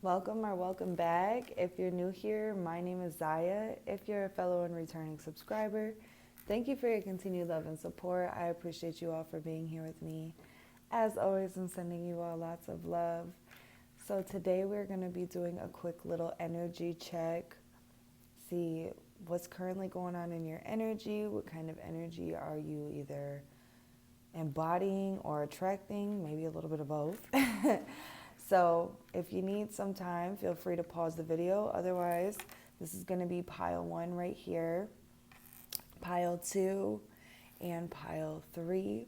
Welcome or welcome back. If you're new here, my name is Ziya. If you're a fellow and returning subscriber, thank you for your continued love and support. I appreciate you all for being here with me. As always, I'm sending you all lots of love. So today we're going to be doing a quick little energy check. See what's currently going on in your energy. What kind of energy are you either embodying or attracting? Maybe a little bit of both. So if you need some time, feel free to pause the video. Otherwise, this is going to be pile 1 right here, pile 2, and pile 3.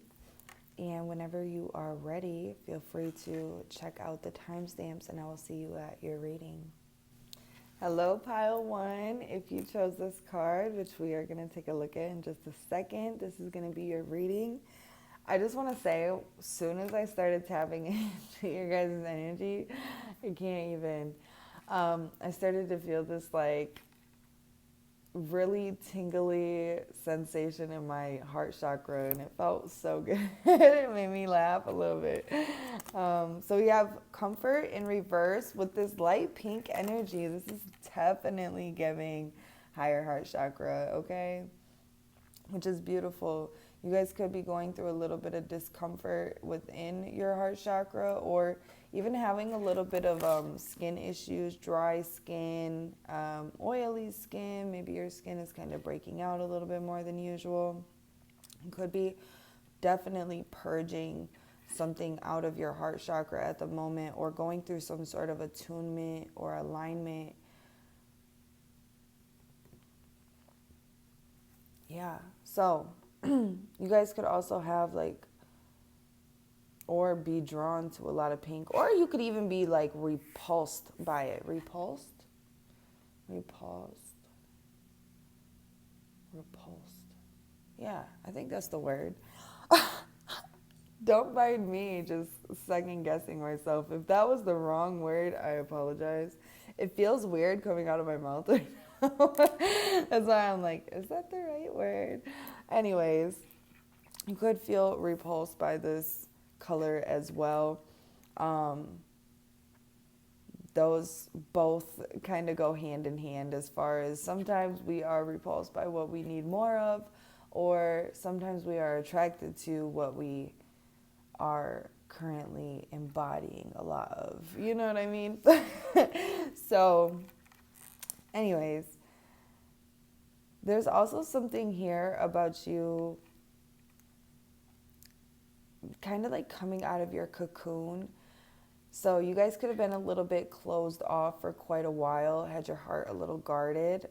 And whenever you are ready, feel free to check out the timestamps and I will see you at your reading. Hello, pile 1. If you chose this card, which we are going to take a look at in just a second, this is going to be your reading. I just want to say, as soon as I started tapping into your guys' energy, I can't even. I started to feel this like really tingly sensation in my heart chakra, and it felt so good. It made me laugh a little bit. So we have comfort in reverse with this light pink energy. This is definitely giving higher heart chakra, okay? Which is beautiful. You guys could be going through a little bit of discomfort within your heart chakra, or even having a little bit of skin issues, dry skin, oily skin. Maybe your skin is kind of breaking out a little bit more than usual. You could be definitely purging something out of your heart chakra at the moment, or going through some sort of attunement or alignment. Yeah, so you guys could also have or be drawn to a lot of pink, or you could even be repulsed by it. Repulsed. Yeah, I think that's the word. Don't mind me just second guessing myself. If that was the wrong word, I apologize. It feels weird coming out of my mouth right now. That's why I'm like, is that the right word? Anyways, you could feel repulsed by this color as well. Those both kind of go hand in hand, as far as sometimes we are repulsed by what we need more of, or sometimes we are attracted to what we are currently embodying a lot of. You know what I mean? So, anyways, there's also something here about you kind of like coming out of your cocoon. So you guys could have been a little bit closed off for quite a while, had your heart a little guarded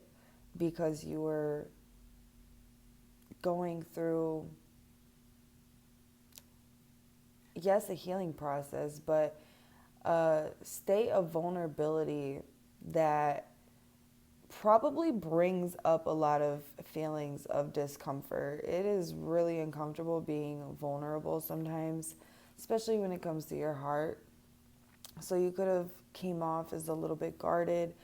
because you were going through, yes, a healing process, but a state of vulnerability that probably brings up a lot of feelings of discomfort. It is really uncomfortable being vulnerable sometimes, especially when it comes to your heart. So you could have came off as a little bit guarded,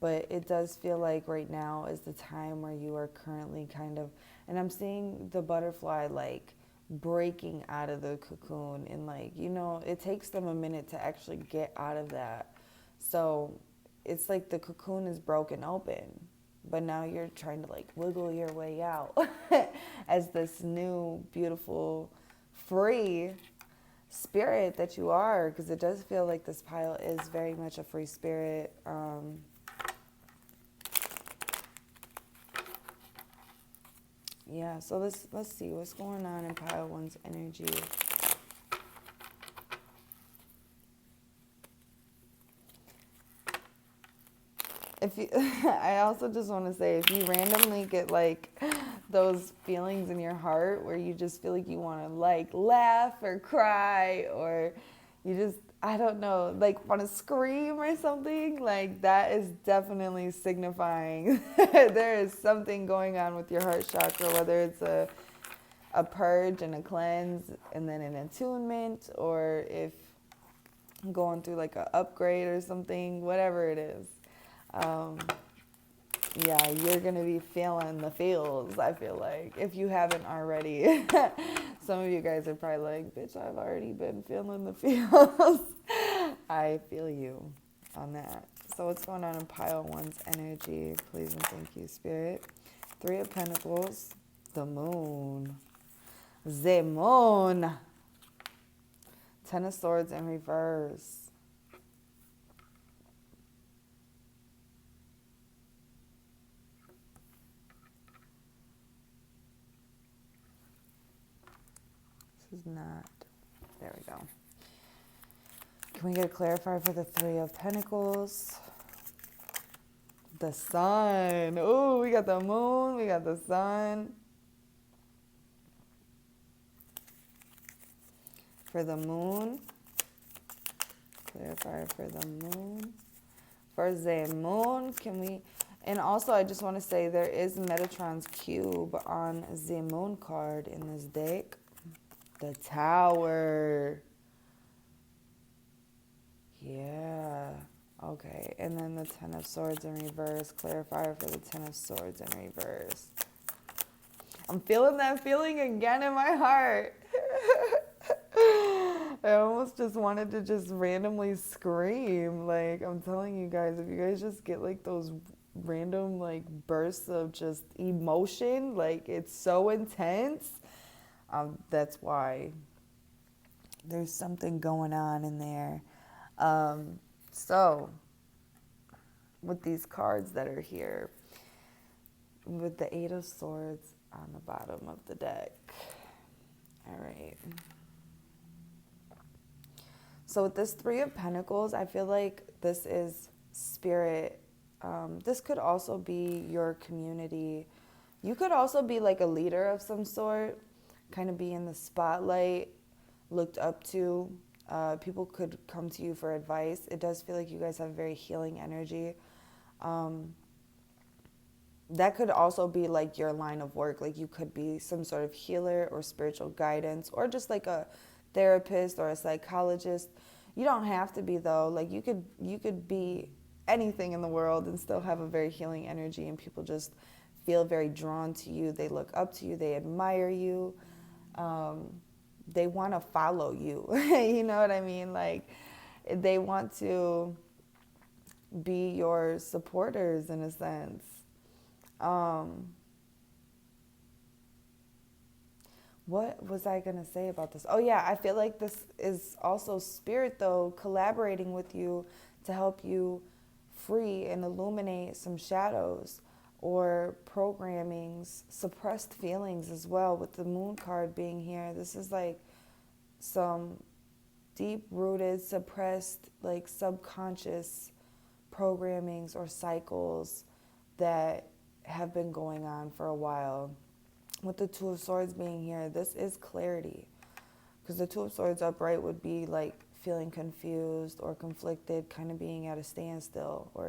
but it does feel like right now is the time where you are currently kind of, and I'm seeing the butterfly breaking out of the cocoon, and it takes them a minute to actually get out of that. So it's like the cocoon is broken open, but now you're trying to wiggle your way out as this new, beautiful, free spirit that you are, because it does feel like this pile is very much a free spirit. Yeah, so let's see what's going on in pile 1's energy. I also just want to say, if you randomly get those feelings in your heart where you just feel like you want to laugh or cry, or you just, I don't know, want to scream or something, that is definitely signifying there is something going on with your heart chakra, whether it's a purge and a cleanse and then an attunement, or if going through an upgrade or something, whatever it is. Yeah, you're going to be feeling the feels, I feel like, if you haven't already. Some of you guys are probably like, bitch, I've already been feeling the feels. I feel you. on that. So what's going on in pile one's energy? Please and thank you, Spirit. Three of Pentacles. The Moon. The Moon. Ten of Swords in reverse. This is not. There we go. Can we get a clarifier for the Three of Pentacles? The Sun. Oh, we got the Moon. We got the Sun. For the Moon. Clarifier for the Moon. For the Moon, can we... And also, I just want to say there is Metatron's Cube on the Moon card in this deck. The Tower. Yeah. Okay. And then the Ten of Swords in reverse. Clarifier for the Ten of Swords in reverse. I'm feeling that feeling again in my heart. I almost just wanted to just randomly scream. Like, I'm telling you guys, if you guys just get like those random like bursts of just emotion, like it's so intense, that's why there's something going on in there. So with these cards that are here, with the Eight of Swords on the bottom of the deck. All right. So with this Three of Pentacles, I feel like this is Spirit. This could also be your community. You could also be like a leader of some sort, kind of be in the spotlight, looked up to. People could come to you for advice. It does feel like you guys have very healing energy. That could also be like your line of work. Like you could be some sort of healer or spiritual guidance, or just like a therapist or a psychologist. You don't have to be though. Like you could be anything in the world and still have a very healing energy, and people just feel very drawn to you. They look up to you. They admire you. They want to follow you. You know what I mean? Like they want to be your supporters in a sense. What was I going to say about this? Oh yeah, I feel like this is also Spirit though, collaborating with you to help you free and illuminate some shadows or programmings, suppressed feelings as well, with the Moon card being here. This is like some deep-rooted, suppressed, like subconscious programmings or cycles that have been going on for a while. With the Two of Swords being here, this is clarity. Because the Two of Swords upright would be like feeling confused or conflicted, kind of being at a standstill or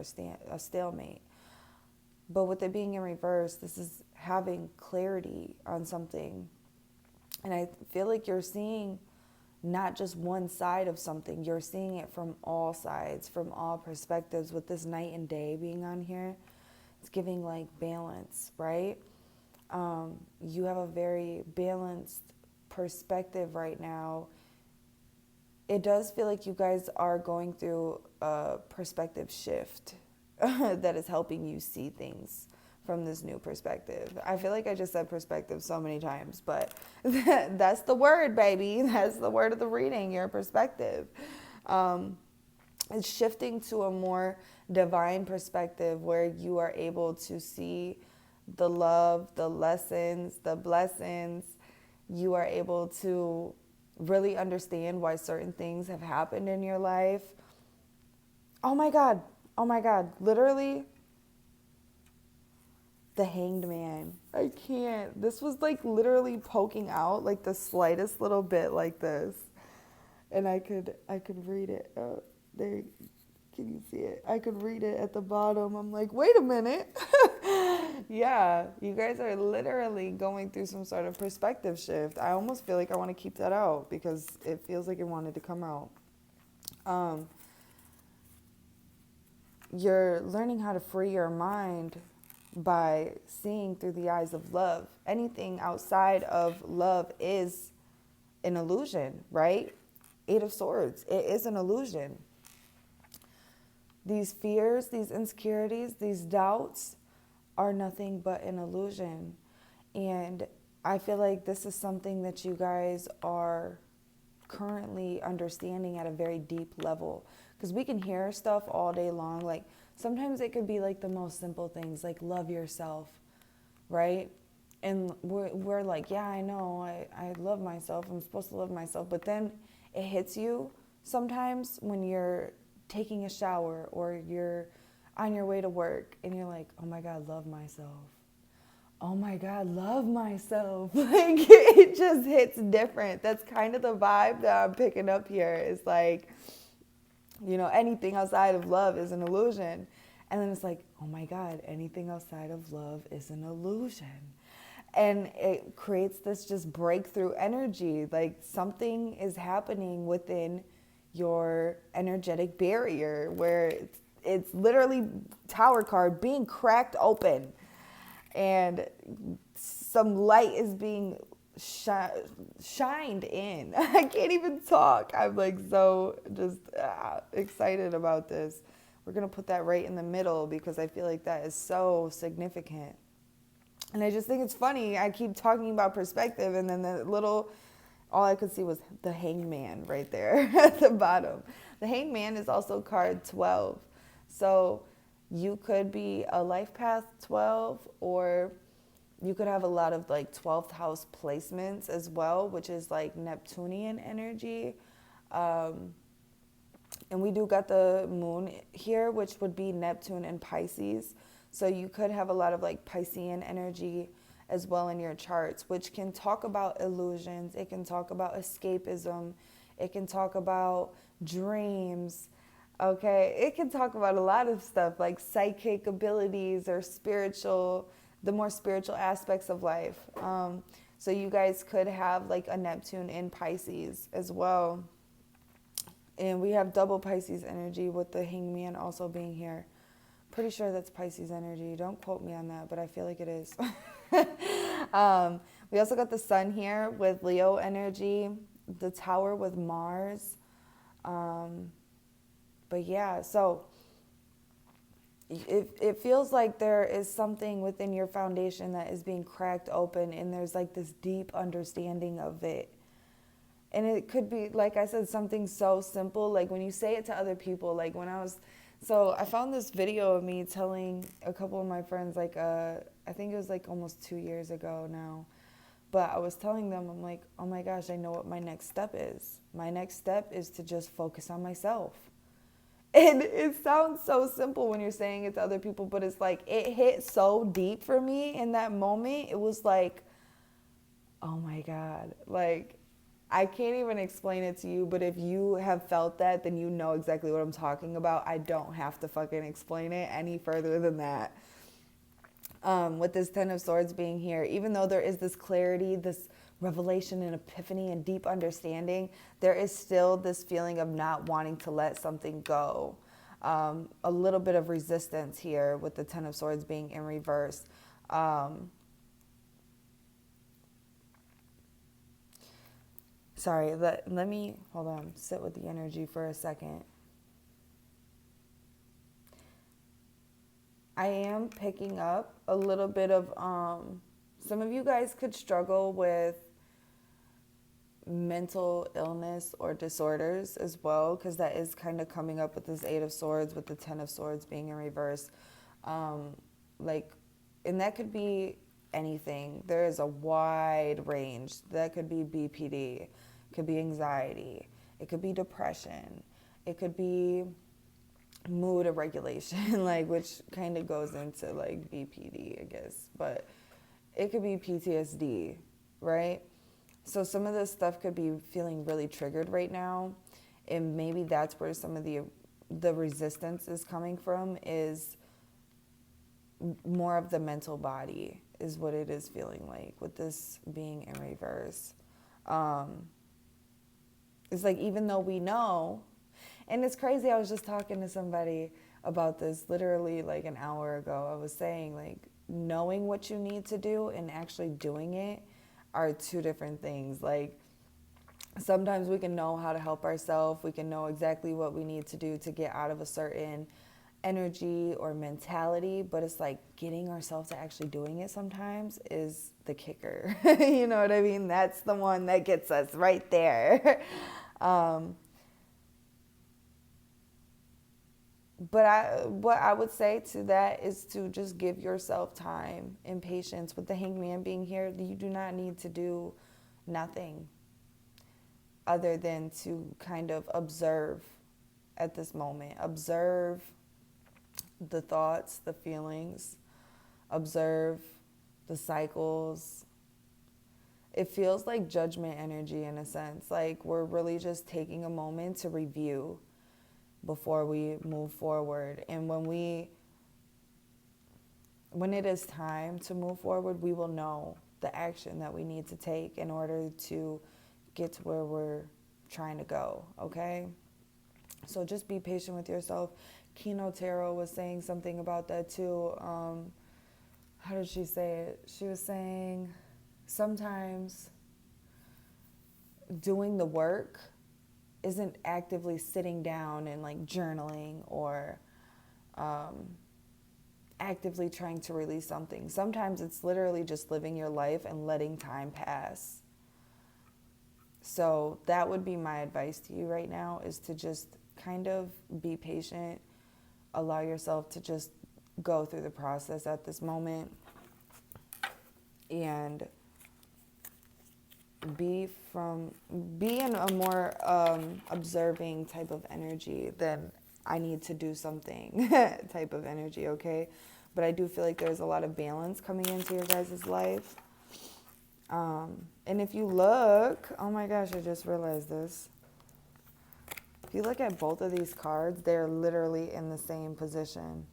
a stalemate. But with it being in reverse, this is having clarity on something. And I feel like you're seeing not just one side of something, you're seeing it from all sides, from all perspectives. With this night and day being on here, it's giving like balance, right? You have a very balanced perspective right now. It does feel like you guys are going through a perspective shift that is helping you see things from this new perspective. I feel like I just said perspective so many times, but that's the word, baby. That's the word of the reading, your perspective. It's shifting to a more divine perspective where you are able to see the love, the lessons, the blessings. You are able to really understand why certain things have happened in your life. Oh my God. Literally, the Hanged Man. I can't. This was like literally poking out like the slightest little bit like this. And I could read it. There, can you see it? I could read it at the bottom. I'm like, wait a minute. Yeah, you guys are literally going through some sort of perspective shift. I almost feel like I want to keep that out because it feels like it wanted to come out. You're learning how to free your mind by seeing through the eyes of love. Anything outside of love is an illusion, right? Eight of Swords, it is an illusion. these fears, these insecurities, these doubts are nothing but an illusion. And I feel like this is something that you guys are currently understanding at a very deep level, because we can hear stuff all day long. Like sometimes it could be like the most simple things, like love yourself, right? And we're like, yeah, I know, I love myself, I'm supposed to love myself. But then it hits you sometimes when you're taking a shower or you're on your way to work and you're like, oh my God, love myself. Oh my God, love myself. Like it just hits different. That's kind of the vibe that I'm picking up here. It's like, anything outside of love is an illusion. And then it's like, oh my God, anything outside of love is an illusion. And it creates this just breakthrough energy. Like something is happening within your energetic barrier where it's literally Tower card being cracked open. And some light is being shined in. I can't even talk. I'm like so just excited about this. We're going to put that right in the middle because I feel like that is so significant. And I just think it's funny. I keep talking about perspective, and then all I could see was the hangman right there at the bottom. The hangman is also card 12. So you could be a life path 12, or you could have a lot of like 12th house placements as well, which is like Neptunian energy. And we do got the moon here, which would be Neptune and Pisces. So you could have a lot of like Piscean energy as well in your charts, which can talk about illusions. It can talk about escapism. It can talk about dreams. Okay, it can talk about a lot of stuff like psychic abilities or the more spiritual aspects of life. So you guys could have like a Neptune in Pisces as well. And we have double Pisces energy with the hangman also being here. Pretty sure that's Pisces energy. Don't quote me on that, but I feel like it is. We also got the sun here with Leo energy, the tower with Mars. But yeah, so it feels like there is something within your foundation that is being cracked open, and there's like this deep understanding of it. And it could be, like I said, something so simple. Like when you say it to other people, like so I found this video of me telling a couple of my friends, like, I think it was like almost 2 years ago now. But I was telling them, I'm like, oh my gosh, I know what my next step is. My next step is to just focus on myself. And it sounds so simple when you're saying it to other people, but it's like, it hit so deep for me in that moment. It was like, oh my God, like, I can't even explain it to you, but if you have felt that, then you know exactly what I'm talking about. I don't have to fucking explain it any further than that. With this Ten of Swords being here, even though there is this clarity, this revelation and epiphany and deep understanding, there is still this feeling of not wanting to let something go. A little bit of resistance here with the Ten of Swords being in reverse. Sorry, let me, hold on, sit with the energy for a second. I am picking up a little bit of, some of you guys could struggle with mental illness or disorders as well, because that is kind of coming up with this Eight of Swords, with the Ten of Swords being in reverse. And that could be anything. There is a wide range. That could be BPD. It could be anxiety. It could be depression. It could be mood irregulation, like, which kind of goes into like BPD, I guess. But it could be PTSD, right? So some of this stuff could be feeling really triggered right now. And maybe that's where some of the resistance is coming from, is more of the mental body is what it is feeling like with this being in reverse. It's like, even though we know, and it's crazy, I was just talking to somebody about this literally like an hour ago. I was saying, like, knowing what you need to do and actually doing it are two different things. Like, sometimes we can know how to help ourselves. We can know exactly what we need to do to get out of a certain energy or mentality, but it's like getting ourselves to actually doing it sometimes is the kicker. You know what I mean? That's the one that gets us right there. But what I would say to that is to just give yourself time and patience. With the hangman being here, you do not need to do nothing other than to kind of observe at this moment. Observe the thoughts, the feelings, observe the cycles. It feels like judgment energy in a sense. Like we're really just taking a moment to review before we move forward. And when it is time to move forward, we will know the action that we need to take in order to get to where we're trying to go, okay? So just be patient with yourself. Kino Tarot was saying something about that too. How did she say it? She was saying sometimes doing the work isn't actively sitting down and like journaling or actively trying to release something. Sometimes it's literally just living your life and letting time pass. So that would be my advice to you right now, is to just kind of be patient, allow yourself to just go through the process at this moment, and be in a more observing type of energy than I need to do something type of energy, okay? But I do feel like there's a lot of balance coming into your guys' life. And if you look, oh my gosh, I just realized this. If you look at both of these cards, they're literally in the same position.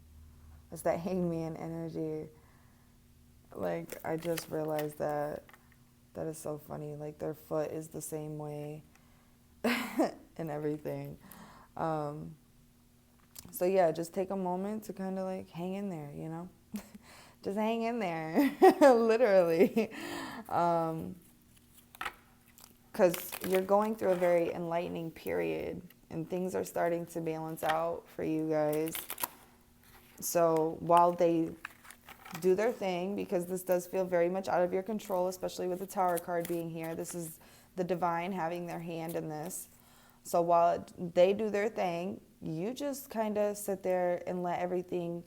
It's that hangman energy. Like, I just realized that. That is so funny. Like, their foot is the same way and everything. So, yeah, just take a moment to kind of, like, hang in there, you know? Just hang in there, literally. Because you're going through a very enlightening period, and things are starting to balance out for you guys. So, while they do their thing, because this does feel very much out of your control, especially with the Tower card being here. This is the divine having their hand in this. So while they do their thing, you just kind of sit there and let everything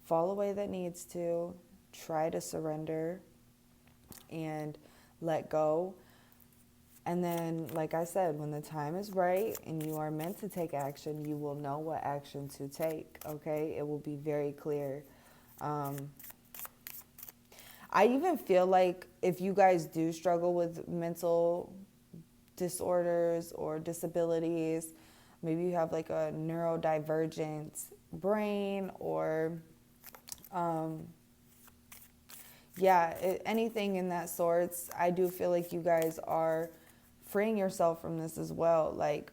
fall away that needs to. Try to surrender and let go. And then, like I said, when the time is right and you are meant to take action, you will know what action to take, okay? It will be very clear. I even feel like if you guys do struggle with mental disorders or disabilities, maybe you have like a neurodivergent brain or, anything in that sorts, I do feel like you guys are freeing yourself from this as well. Like,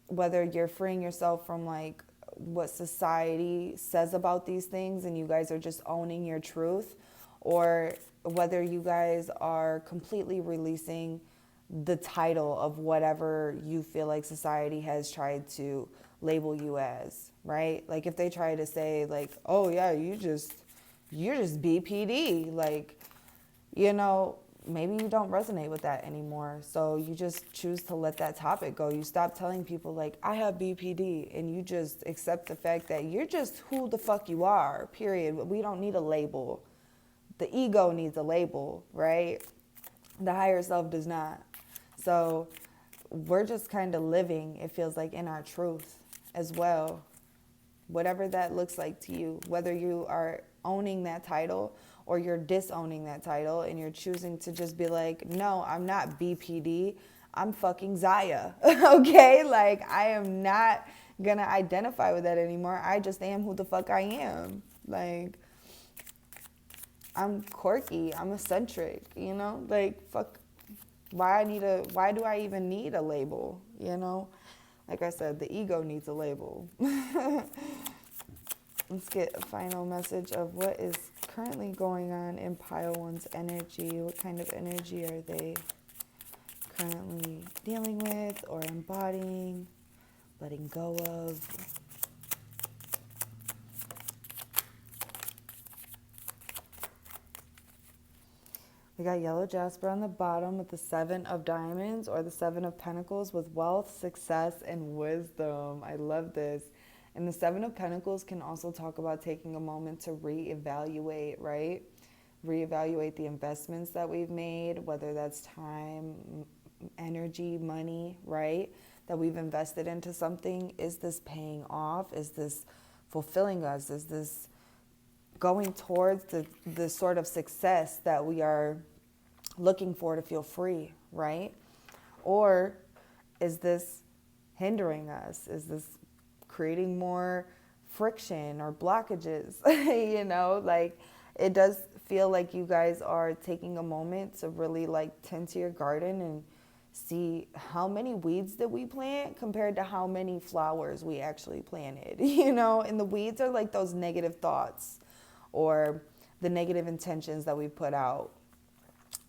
whether you're freeing yourself from like what society says about these things and you guys are just owning your truth, or whether you guys are completely releasing the title of whatever you feel like society has tried to label you as, right? Like if they try to say like, oh yeah, you're just BPD, like, you know, maybe you don't resonate with that anymore. So you just choose to let that topic go. You stop telling people like, I have BPD, and you just accept the fact that you're just who the fuck you are, period. We don't need a label. The ego needs a label, right? The higher self does not. So we're just kind of living, it feels like, in our truth as well. Whatever that looks like to you, whether you are owning that title or you're disowning that title and you're choosing to just be like, no, I'm not BPD, I'm fucking Ziya, okay? Like, I am not gonna identify with that anymore. I just am who the fuck I am. Like, I'm quirky, I'm eccentric, you know? Like, fuck, why do I even need a label, you know? Like I said, the ego needs a label. Let's get a final message of what is currently going on in Pile 1's energy. What kind of energy are they currently dealing with or embodying, letting go of? We got yellow jasper on the bottom with the 7 of diamonds or the 7 of pentacles with wealth, success, and wisdom. I love this. And the 7 of pentacles can also talk about taking a moment to reevaluate, right? Reevaluate the investments that we've made, whether that's time, energy, money, right? That we've invested into something. Is this paying off? Is this fulfilling us? Is this going towards the sort of success that we are looking for to feel free, right? Or is this hindering us? Is this creating more friction or blockages? You know, like it does feel like you guys are taking a moment to really like tend to your garden and see how many weeds did we plant compared to how many flowers we actually planted, you know? And the weeds are like those negative thoughts or the negative intentions that we put out.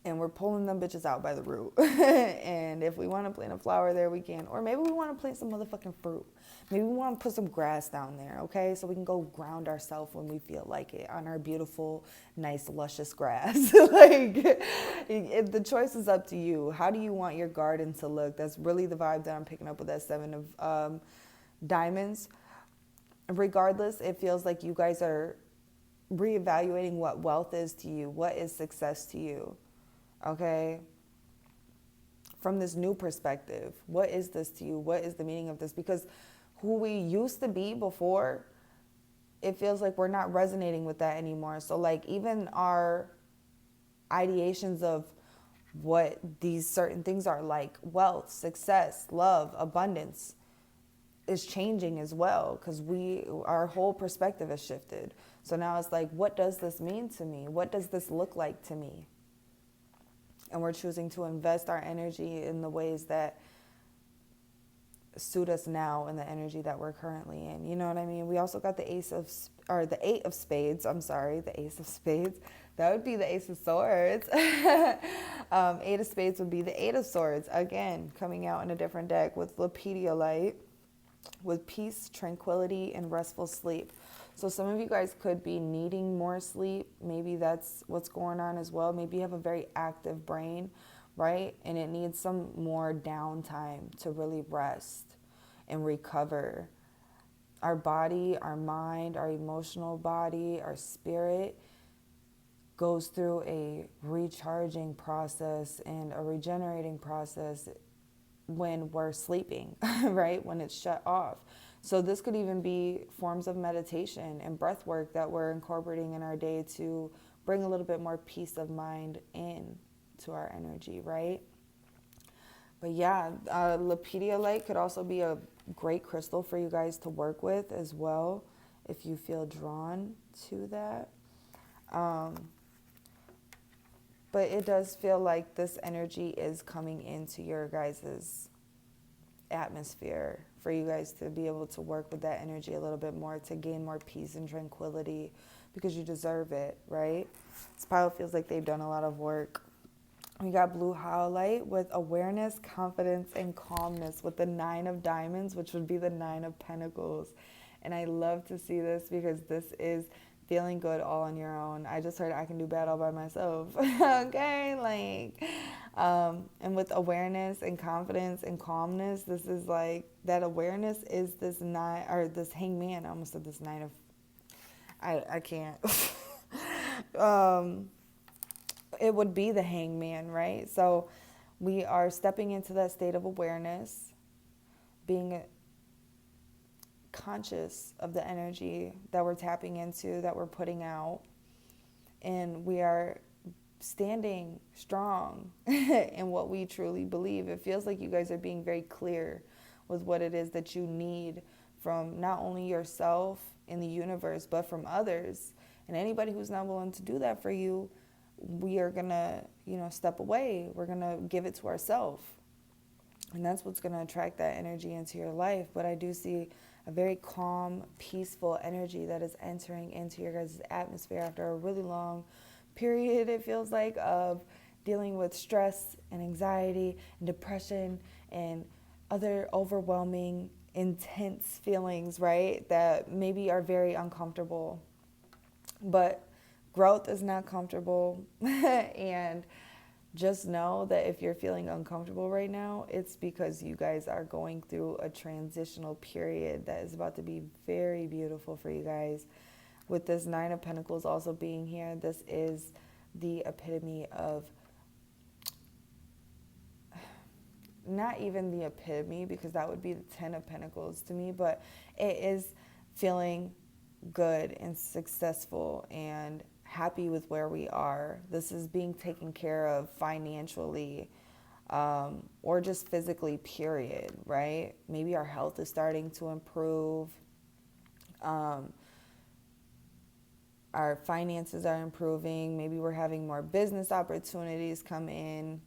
And we're pulling them bitches out by the root. And if we want to plant a flower there, we can. Or maybe we want to plant some motherfucking fruit. Maybe we want to put some grass down there, okay? So we can go ground ourselves when we feel like it on our beautiful, nice, luscious grass. The choice is up to you. How do you want your garden to look? That's really the vibe that I'm picking up with that 7 of diamonds. Regardless, it feels like you guys are reevaluating what wealth is to you. What is success to you? Okay? From this new perspective, what is this to you? What is the meaning of this? Because who we used to be before, it feels like we're not resonating with that anymore. So like even our ideations of what these certain things are, like wealth, success, love, abundance, is changing as well, because our whole perspective has shifted. So now it's like, what does this mean to me? What does this look like to me? And we're choosing to invest our energy in the ways that suit us now and the energy that we're currently in. You know what I mean? We also got the 8 of spades. The ace of spades. That would be the Ace of Swords. 8 of spades would be the 8 of Swords. Again, coming out in a different deck with Lepidolite, with peace, tranquility, and restful sleep. So some of you guys could be needing more sleep. Maybe that's what's going on as well. Maybe you have a very active brain, right? And it needs some more downtime to really rest and recover. Our body, our mind, our emotional body, our spirit goes through a recharging process and a regenerating process when we're sleeping, right? When it's shut off. So this could even be forms of meditation and breath work that we're incorporating in our day to bring a little bit more peace of mind in to our energy, right? But yeah, Lepidolite could also be a great crystal for you guys to work with as well, if you feel drawn to that. But it does feel like this energy is coming into your guys' atmosphere for you guys to be able to work with that energy a little bit more, to gain more peace and tranquility, because you deserve it, right? This pile feels like they've done a lot of work. We got blue howlite with awareness, confidence, and calmness with the 9 of diamonds, which would be the 9 of pentacles. And I love to see this because this is feeling good all on your own. I just heard I can do bad all by myself. Okay, and with awareness and confidence and calmness, this is like that awareness is this 9 or this hangman. I almost said this 9 of. I can't. It would be the hangman, right? So we are stepping into that state of awareness, being conscious of the energy that we're tapping into, that we're putting out, and we are standing strong in what we truly believe. It feels like you guys are being very clear with what it is that you need from not only yourself in the universe, but from others. And anybody who's not willing to do that for you, we are gonna, step away. We're gonna give it to ourselves. And that's what's gonna attract that energy into your life. But I do see a very calm, peaceful energy that is entering into your guys' atmosphere after a really long period, it feels like, of dealing with stress and anxiety and depression and other overwhelming, intense feelings, right, that maybe are very uncomfortable. But growth is not comfortable. And just know that if you're feeling uncomfortable right now, it's because you guys are going through a transitional period that is about to be very beautiful for you guys. With this Nine of Pentacles also being here, this is the epitome of, not even the epitome, because that would be the Ten of Pentacles to me, but it is feeling good and successful and happy with where we are. This is being taken care of financially, or just physically, period, right? Maybe our health is starting to improve. Our finances are improving. Maybe we're having more business opportunities come in.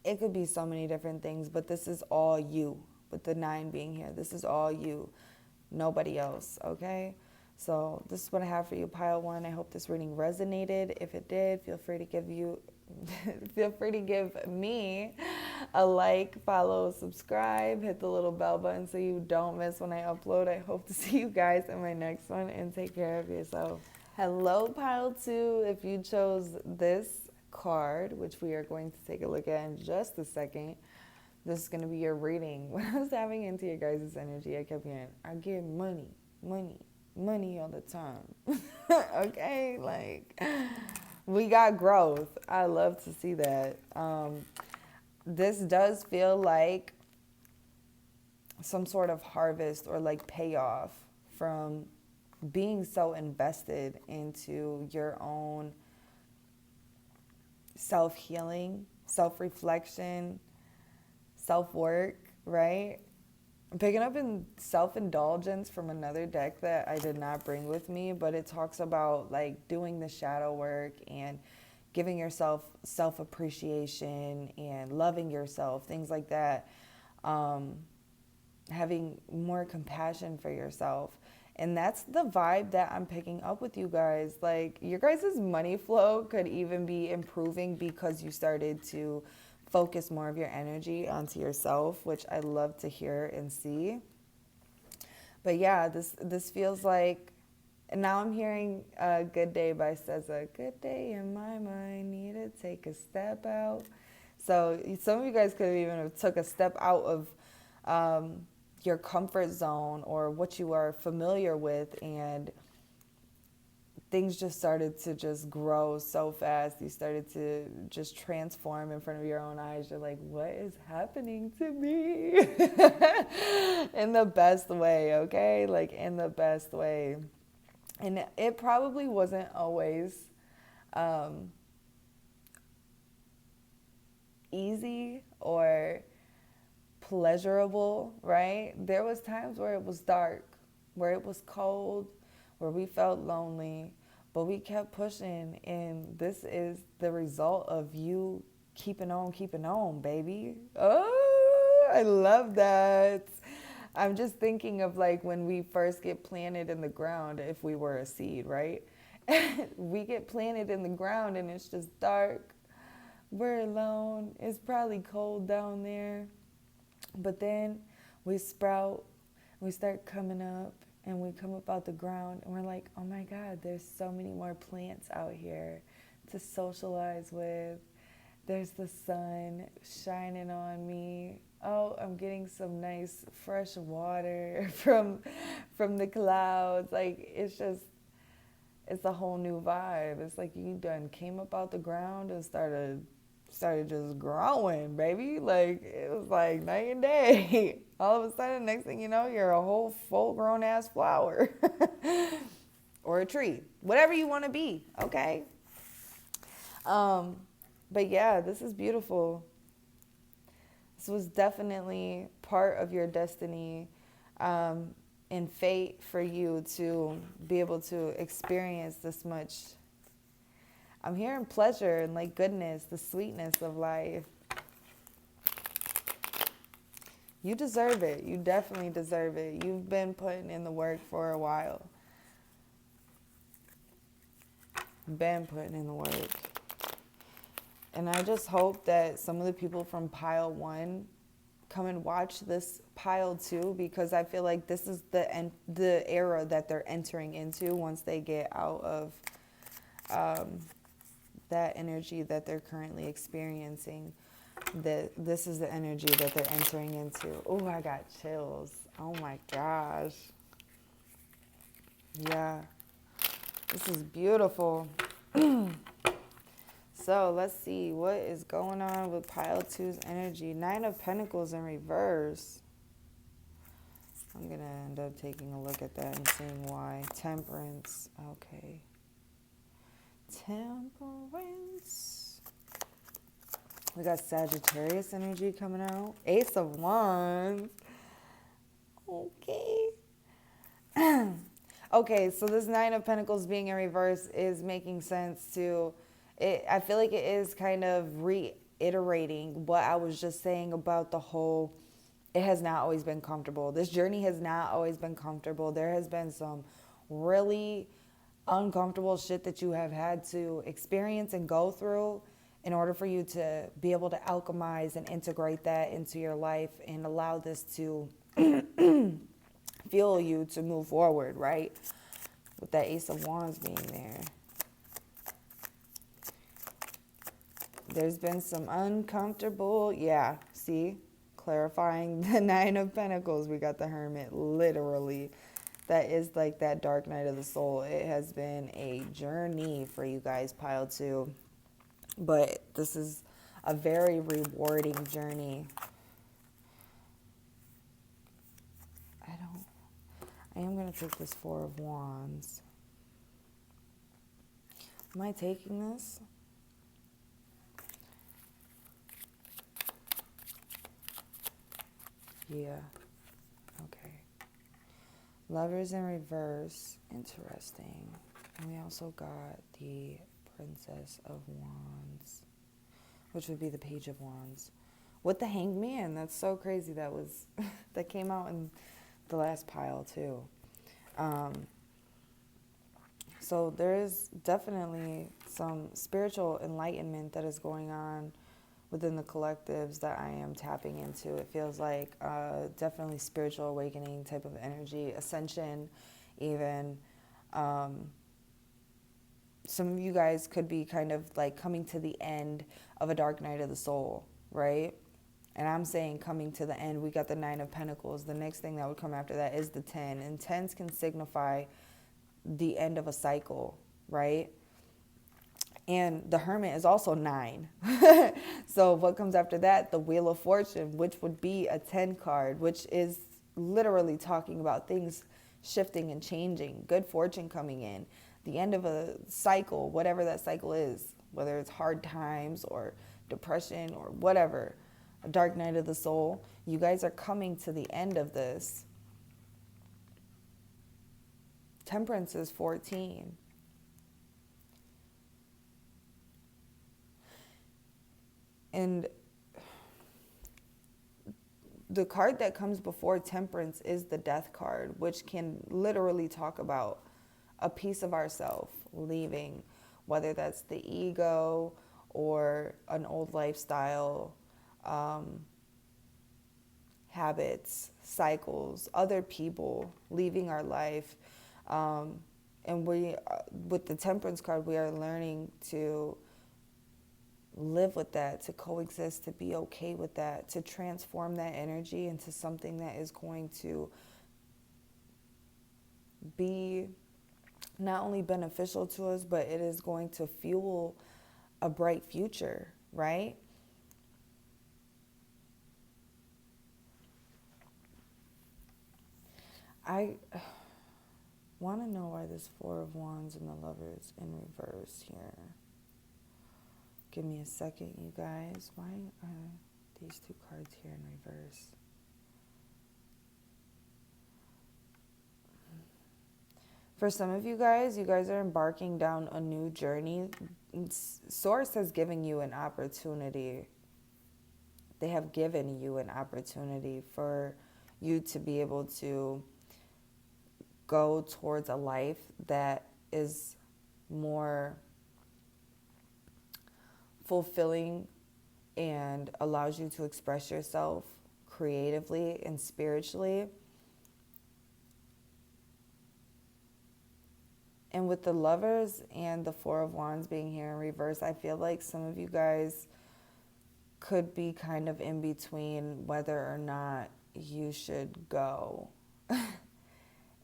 It could be so many different things, but this is all you. With the 9 being here, this is all you. Nobody else, okay? So this is what I have for you, pile 1. I hope this reading resonated. If it did, feel free to give me a like, follow, subscribe, hit the little bell button so you don't miss when I upload. I hope to see you guys in my next one, and take care of yourself. Hello, pile 2. If you chose this card, which we are going to take a look at in just a second, this is going to be your reading. When I was diving into your guys' energy, I kept hearing, I get money all the time. Okay, like, we got growth. I love to see that. This does feel like some sort of harvest or like payoff from being so invested into your own self-healing, self-reflection, self-work, right? I'm picking up in self-indulgence from another deck that I did not bring with me, but it talks about like doing the shadow work and giving yourself self-appreciation and loving yourself, things like that. Having more compassion for yourself. And that's the vibe that I'm picking up with you guys. Like, your guys' money flow could even be improving because you started to focus more of your energy onto yourself, which I love to hear and see. But yeah, this feels like, and now I'm hearing Good Day by SZA. Good day in my mind, need to take a step out. So some of you guys could have even have took a step out of your comfort zone or what you are familiar with, and things just started to just grow so fast. You started to just transform in front of your own eyes. You're like, what is happening to me? In the best way, okay? Like, in the best way. And it probably wasn't always easy or pleasurable, right? There was times where it was dark, where it was cold, where we felt lonely, but we kept pushing, and this is the result of you keeping on, baby. Oh, I love that. I'm just thinking of like when we first get planted in the ground, if we were a seed, right? We get planted in the ground and it's just dark. We're alone. It's probably cold down there. But then we sprout, we start coming up, and we come up out the ground, and we're like, oh my God, there's so many more plants out here to socialize with. There's the sun shining on me. Oh, I'm getting some nice fresh water from the clouds. Like, it's a whole new vibe. It's like you done came up out the ground and started just growing, baby. Like, it was like night and day. All of a sudden, next thing you know, you're a whole full-grown ass flower. Or a tree. Whatever you want to be, okay? But yeah, this is beautiful. This was definitely part of your destiny and fate for you to be able to experience this much. I'm hearing pleasure and like goodness, the sweetness of life. You deserve it. You definitely deserve it. You've been putting in the work for a while. Been putting in the work. And I just hope that some of the people from pile 1 come and watch this pile 2, because I feel like this is the era that they're entering into once they get out of that energy that they're currently experiencing. That this is the energy that they're entering into. Oh, I got chills. Oh my gosh. Yeah. This is beautiful. So let's see what is going on with pile two's energy. 9 of Pentacles in reverse. I'm going to end up taking a look at that and seeing why. Temperance. Okay. Temperance. We got Sagittarius energy coming out. Ace of Wands. Okay. Okay, so this 9 of Pentacles being in reverse is making sense to it. I feel like it is kind of reiterating what I was just saying about the whole, it has not always been comfortable. This journey has not always been comfortable. There has been some really uncomfortable shit that you have had to experience and go through in order for you to be able to alchemize and integrate that into your life and allow this to fuel you to move forward, right? With that Ace of Wands being there. There's been some uncomfortable, yeah, see? Clarifying the 9 of Pentacles. We got the Hermit, literally. That is like that dark night of the soul. It has been a journey for you guys, pile two. But this is a very rewarding journey. I am going to take this 4 of Wands. Am I taking this? Yeah. Okay. Lovers in reverse. Interesting. And we also got the Princess of Wands, which would be the Page of Wands. With the Hanged Man. That's so crazy. That was that came out in the last pile too. So there is definitely some spiritual enlightenment that is going on within the collectives that I am tapping into. It feels like definitely spiritual awakening type of energy, ascension even. Some of you guys could be kind of like coming to the end of a dark night of the soul, right? And I'm saying coming to the end, we got the 9 of Pentacles. The next thing that would come after that is the 10. And 10s can signify the end of a cycle, right? And the Hermit is also 9. So what comes after that? The Wheel of Fortune, which would be a 10 card, which is literally talking about things shifting and changing, good fortune coming in, the end of a cycle, whatever that cycle is, whether it's hard times or depression or whatever. A dark night of the soul. You guys are coming to the end of this. Temperance is 14. And the card that comes before Temperance is the Death card, which can literally talk about a piece of ourself leaving, whether that's the ego or an old lifestyle, habits, cycles, other people leaving our life. And we, with the Temperance card, we are learning to live with that, to coexist, to be okay with that, to transform that energy into something that is going to be not only beneficial to us, but it is going to fuel a bright future, right? I want to know why this 4 of Wands and the Lovers in reverse here. Give me a second, you guys. Why are these 2 cards here in reverse? For some of you guys are embarking down a new journey. Source has given you an opportunity. They have given you an opportunity for you to be able to go towards a life that is more fulfilling and allows you to express yourself creatively and spiritually. And with the Lovers and the Four of Wands being here in reverse, I feel like some of you guys could be kind of in between whether or not you should go.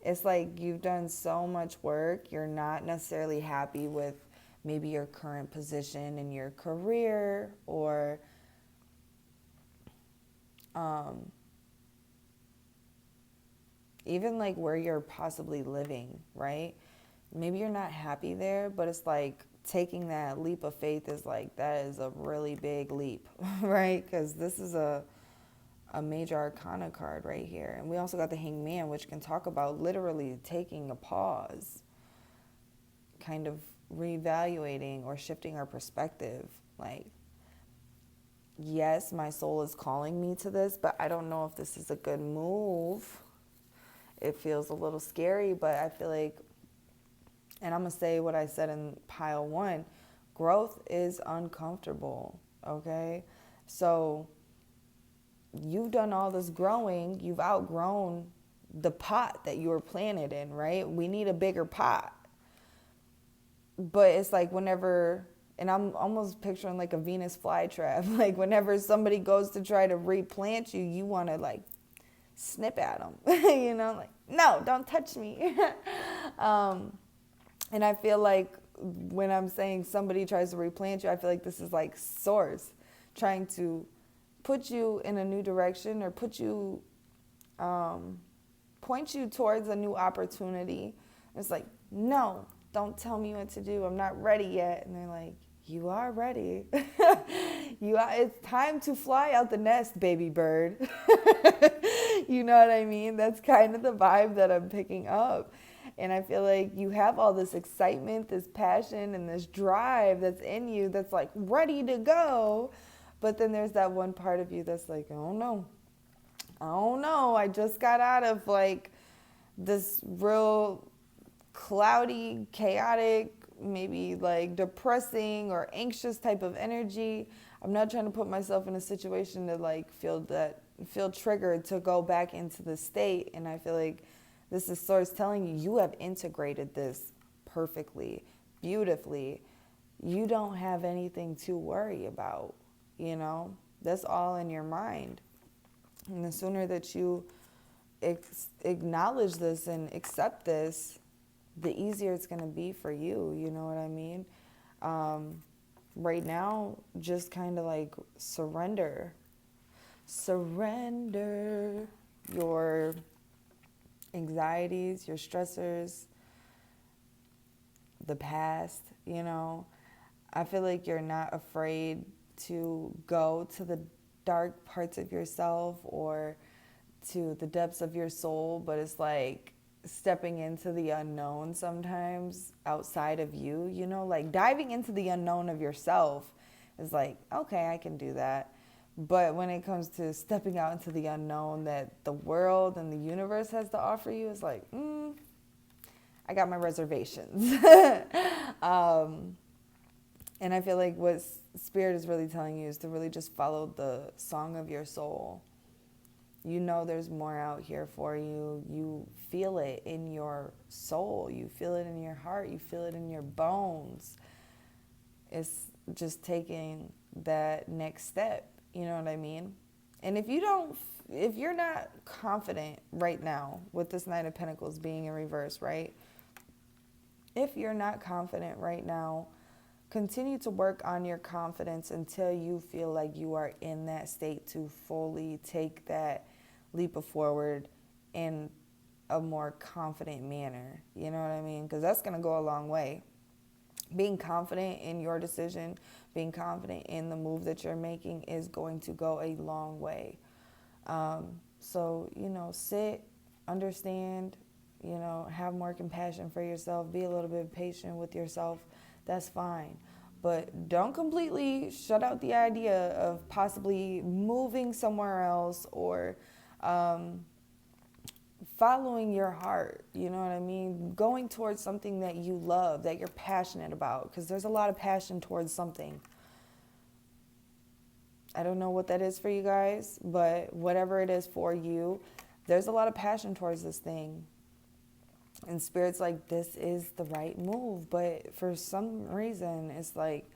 It's like you've done so much work, you're not necessarily happy with maybe your current position in your career, or even like where you're possibly living, right? Maybe you're not happy there, but it's like taking that leap of faith is like, that is a really big leap, right? Because this is a major arcana card right here. And we also got the Hanged Man, which can talk about literally taking a pause, kind of reevaluating or shifting our perspective. Like, yes, my soul is calling me to this, but I don't know if this is a good move. It feels a little scary, but I feel like, and I'm going to say what I said in pile 1, growth is uncomfortable, okay? So you've done all this growing, you've outgrown the pot that you were planted in, right? We need a bigger pot. But it's like whenever, and I'm almost picturing like a Venus flytrap, like whenever somebody goes to try to replant you, you want to like snip at them, you know, like, no, don't touch me. And I feel like when I'm saying somebody tries to replant you, I feel like this is like Source trying to put you in a new direction, or put you, point you towards a new opportunity. It's like, no, don't tell me what to do. I'm not ready yet. And they're like, you are ready. It's time to fly out the nest, baby bird. You know what I mean? That's kind of the vibe that I'm picking up. And I feel like you have all this excitement, this passion, and this drive that's in you that's like ready to go. But then there's that one part of you that's like, oh no, I just got out of like this real cloudy, chaotic, maybe like depressing or anxious type of energy. I'm not trying to put myself in a situation to like feel triggered to go back into the state. And I feel like this is Source telling you, you have integrated this perfectly, beautifully. You don't have anything to worry about, you know? That's all in your mind. And the sooner that you acknowledge this and accept this, the easier it's going to be for you, you know what I mean? Right now, just kind of like surrender your anxieties, your stressors, the past, you know. I feel like you're not afraid to go to the dark parts of yourself or to the depths of your soul, but it's like stepping into the unknown sometimes outside of you, you know, like diving into the unknown of yourself is like, okay, I can do that. But when it comes to stepping out into the unknown that the world and the universe has to offer you, it's like, I got my reservations. And I feel like what Spirit is really telling you is to really just follow the song of your soul. You know there's more out here for you. You feel it in your soul. You feel it in your heart. You feel it in your bones. It's just taking that next step. You know what I mean? And if you're not confident right now with this Knight of Pentacles being in reverse, right? If you're not confident right now, continue to work on your confidence until you feel like you are in that state to fully take that leap forward in a more confident manner. You know what I mean? Because that's going to go a long way. Being confident in your decision, being confident in the move that you're making is going to go a long way. So, you know, sit, understand, you know, have more compassion for yourself, be a little bit patient with yourself. That's fine. But don't completely shut out the idea of possibly moving somewhere else or following your heart, you know what I mean? Going towards something that you love, that you're passionate about, because there's a lot of passion towards something. I don't know what that is for you guys, but whatever it is for you, there's a lot of passion towards this thing. And Spirit's like, this is the right move. But for some reason, it's like,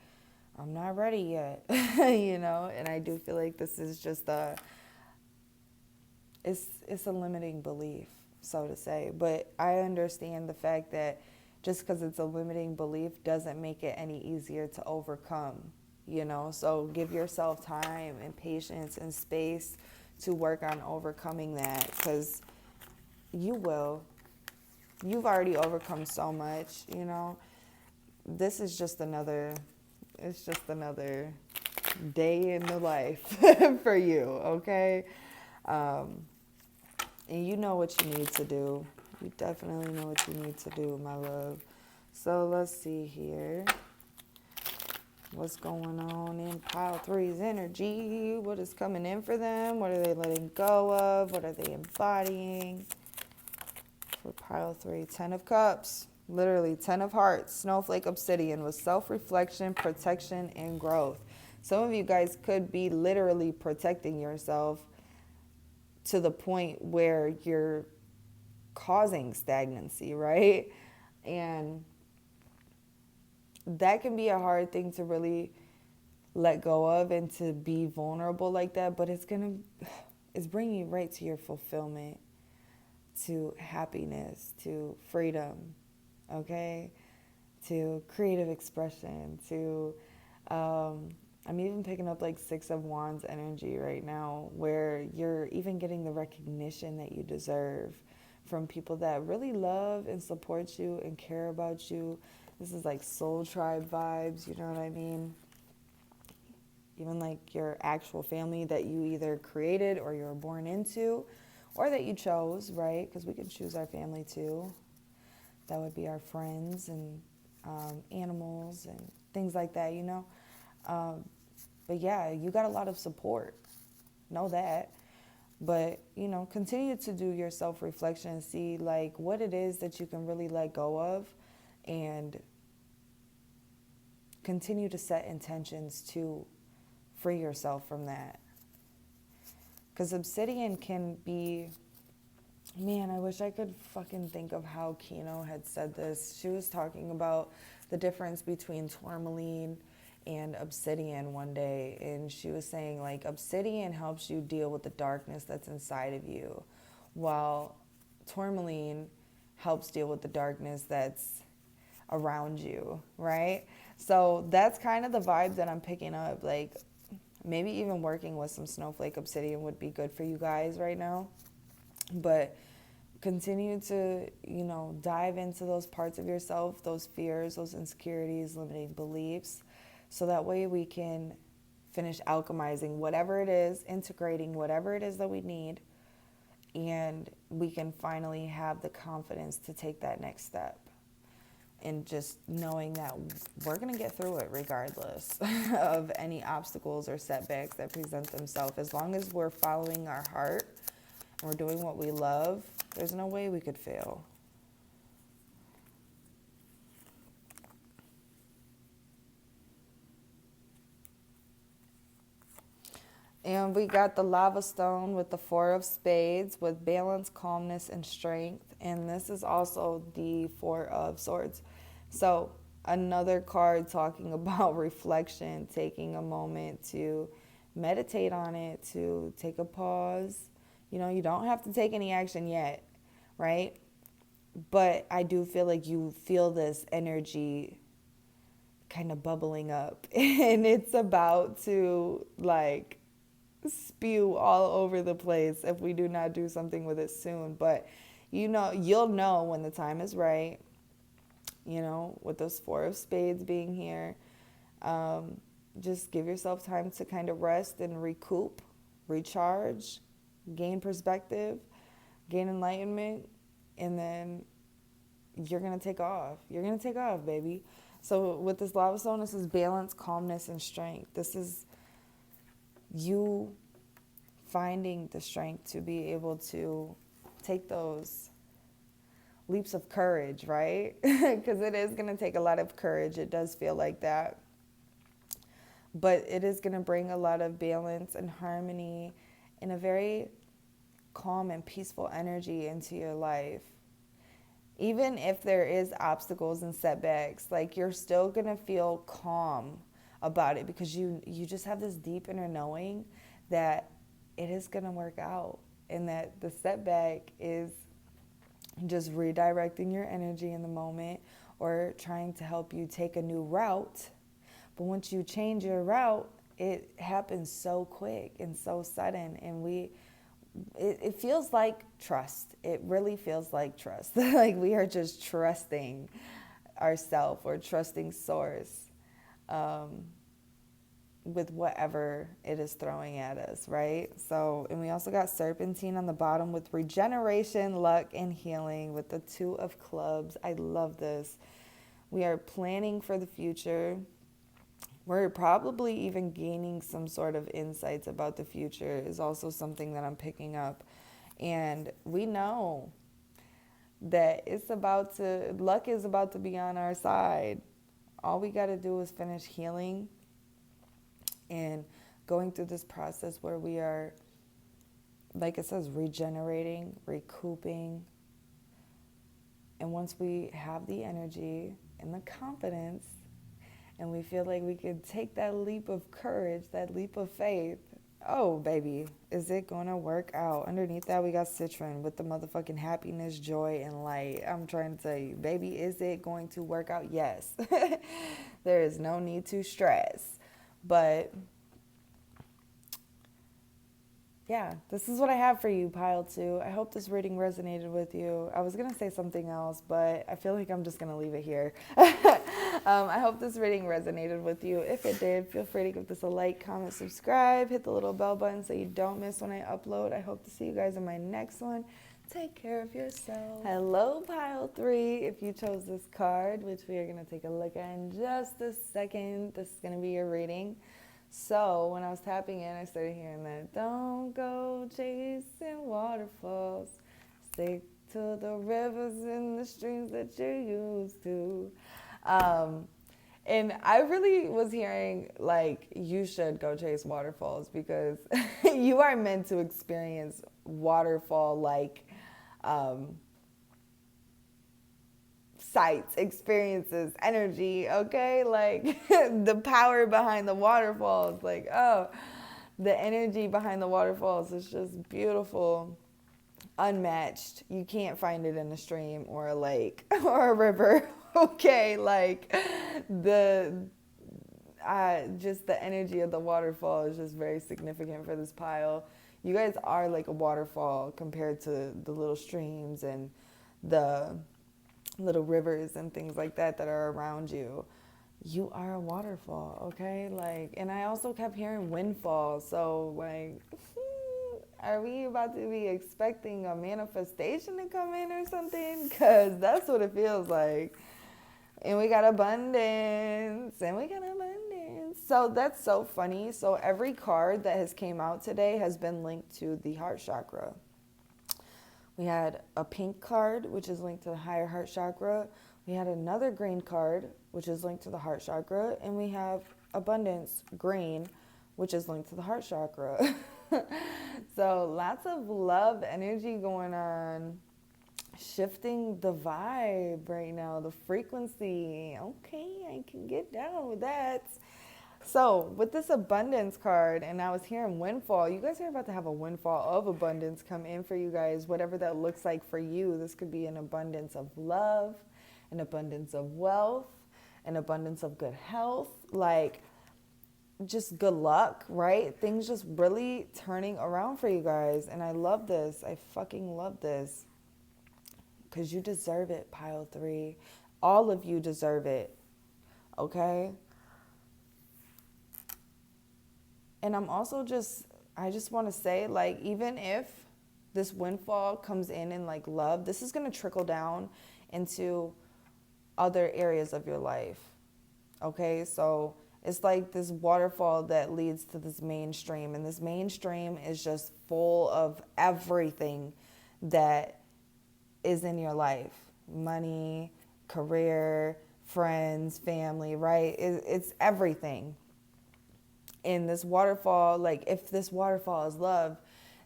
I'm not ready yet, you know? And I do feel like this is just it's a limiting belief, so to say. But I understand the fact that just because it's a limiting belief doesn't make it any easier to overcome, you know? So give yourself time and patience and space to work on overcoming that, because you will. You've already overcome so much, you know? This is just another, it's just another day in the life for you, okay? And you know what you need to do. You definitely know what you need to do, my love. So let's see here. What's going on in pile three's energy? What is coming in for them? What are they letting go of? What are they embodying? For pile three, 10 of cups. Literally 10 of hearts, snowflake obsidian with self-reflection, protection, and growth. Some of you guys could be literally protecting yourself to the point where you're causing stagnancy, right? And that can be a hard thing to really let go of and to be vulnerable like that, but it's bringing you right to your fulfillment, to happiness, to freedom, okay? To creative expression, to I'm even picking up like 6 of Wands energy right now, where you're even getting the recognition that you deserve from people that really love and support you and care about you. This is like soul tribe vibes, you know what I mean? Even like your actual family that you either created or you were born into or that you chose, right? Because we can choose our family too. That would be our friends and animals and things like that, you know? But yeah, you got a lot of support. Know that. But, you know, continue to do your self-reflection and see, like, what it is that you can really let go of, and continue to set intentions to free yourself from that. Because obsidian can be, man, I wish I could fucking think of how Kino had said this. She was talking about the difference between tourmaline and obsidian one day, and she was saying, like, obsidian helps you deal with the darkness that's inside of you, while tourmaline helps deal with the darkness that's around you, right? So that's kind of the vibe that I'm picking up. Like, maybe even working with some snowflake obsidian would be good for you guys right now. But continue to, you know, dive into those parts of yourself, those fears, those insecurities, limiting beliefs, so that way we can finish alchemizing whatever it is, integrating whatever it is that we need, and we can finally have the confidence to take that next step. And just knowing that we're going to get through it regardless of any obstacles or setbacks that present themselves. As long as we're following our heart and we're doing what we love, there's no way we could fail. And we got the lava stone with the 4 of spades with balance, calmness, and strength. And this is also the 4 of swords. So another card talking about reflection, taking a moment to meditate on it, to take a pause. You know, you don't have to take any action yet, right? But I do feel like you feel this energy kind of bubbling up. And it's about to, like, spew all over the place if we do not do something with it soon. But you know, you'll know when the time is right, you know, with those 4 of spades being here. Just give yourself time to kind of rest and recoup, recharge, gain perspective, gain enlightenment, and then you're going to take off. You're going to take off, baby. So with this lava stone, this is balance, calmness, and strength. This is you finding the strength to be able to take those leaps of courage, right? Because it is going to take a lot of courage. It does feel like that. But it is going to bring a lot of balance and harmony and a very calm and peaceful energy into your life. even if there is obstacles and setbacks, like you're still going to feel calm about it because you just have this deep inner knowing that it is going to work out, and that the setback is just redirecting your energy in the moment or trying to help you take a new route. But once you change your route, it happens so quick and so sudden, and it feels like trust. It really feels like trust. Like we are just trusting ourselves or trusting source with whatever it is throwing at us, right? So, and we also got serpentine on the bottom with regeneration, luck, and healing with the 2 of clubs. I love this. We are planning for the future. We're probably even gaining some sort of insights about the future is also something that I'm picking up. And we know that luck is about to be on our side. All we got to do is finish healing and going through this process where we are, like it says, regenerating, recouping. And once we have the energy and the confidence, and we feel like we could take that leap of courage, that leap of faith, oh, baby, is it going to work out? Underneath that, we got Citron with the motherfucking happiness, joy, and light. I'm trying to tell you, baby, is it going to work out? Yes. There is no need to stress. But yeah, this is what I have for you, pile 2. I hope this reading resonated with you. I was going to say something else, but I feel like I'm just going to leave it here. I hope this reading resonated with you. If it did, feel free to give this a like, comment, subscribe, hit the little bell button so you don't miss when I upload. I hope to see you guys in my next one. Take care of yourself. Hello, pile 3. If you chose this card, which we are going to take a look at in just a second, this is going to be your reading. So when I was tapping in, I started hearing that, don't go chasing waterfalls, stick to the rivers and the streams that you're used to. And I really was hearing, like, you should go chase waterfalls because you are meant to experience waterfall-like sights, experiences, energy, okay? Like, the power behind the waterfalls, like, oh, the energy behind the waterfalls is just beautiful, unmatched. You can't find it in a stream or a lake or a river, okay? Like, just the energy of the waterfall is just very significant for this pile. You guys are like a waterfall compared to the little streams and the little rivers and things like that are around you. You are a waterfall, okay? Like, and I also kept hearing windfall. So, like, are we about to be expecting a manifestation to come in or something? Because that's what it feels like. And we got abundance. So that's so funny. So every card that has came out today has been linked to the heart chakra. We had a pink card, which is linked to the higher heart chakra. We had another green card, which is linked to the heart chakra. And we have abundance green, which is linked to the heart chakra. So lots of love energy going on. Shifting the vibe right now, the frequency. Okay, I can get down with that. So with this abundance card, and I was hearing windfall, you guys are about to have a windfall of abundance come in for you guys, whatever that looks like for you. This could be an abundance of love, an abundance of wealth, an abundance of good health, like just good luck, right? Things just really turning around for you guys. And I love this. I fucking love this. Because you deserve it, pile 3. All of you deserve it, okay? And I'm also I just want to say, like, even if this windfall comes in like love, this is going to trickle down into other areas of your life, okay? So it's like this waterfall that leads to this mainstream, and this mainstream is just full of everything that is in your life. Money, career, friends, family, right? It's everything. In this waterfall, like if this waterfall is love,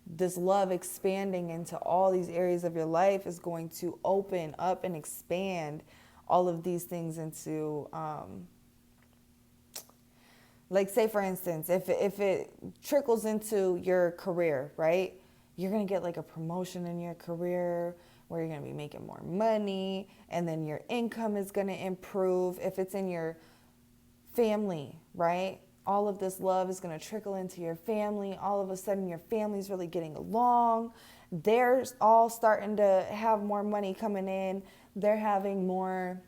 this love expanding into all these areas of your life is going to open up and expand all of these things into, like, say for instance, if it trickles into your career, right? You're going to get like a promotion in your career where you're going to be making more money, and then your income is going to improve. If it's in your family, right? All of this love is going to trickle into your family. All of a sudden, your family's really getting along. They're all starting to have more money coming in. They're having more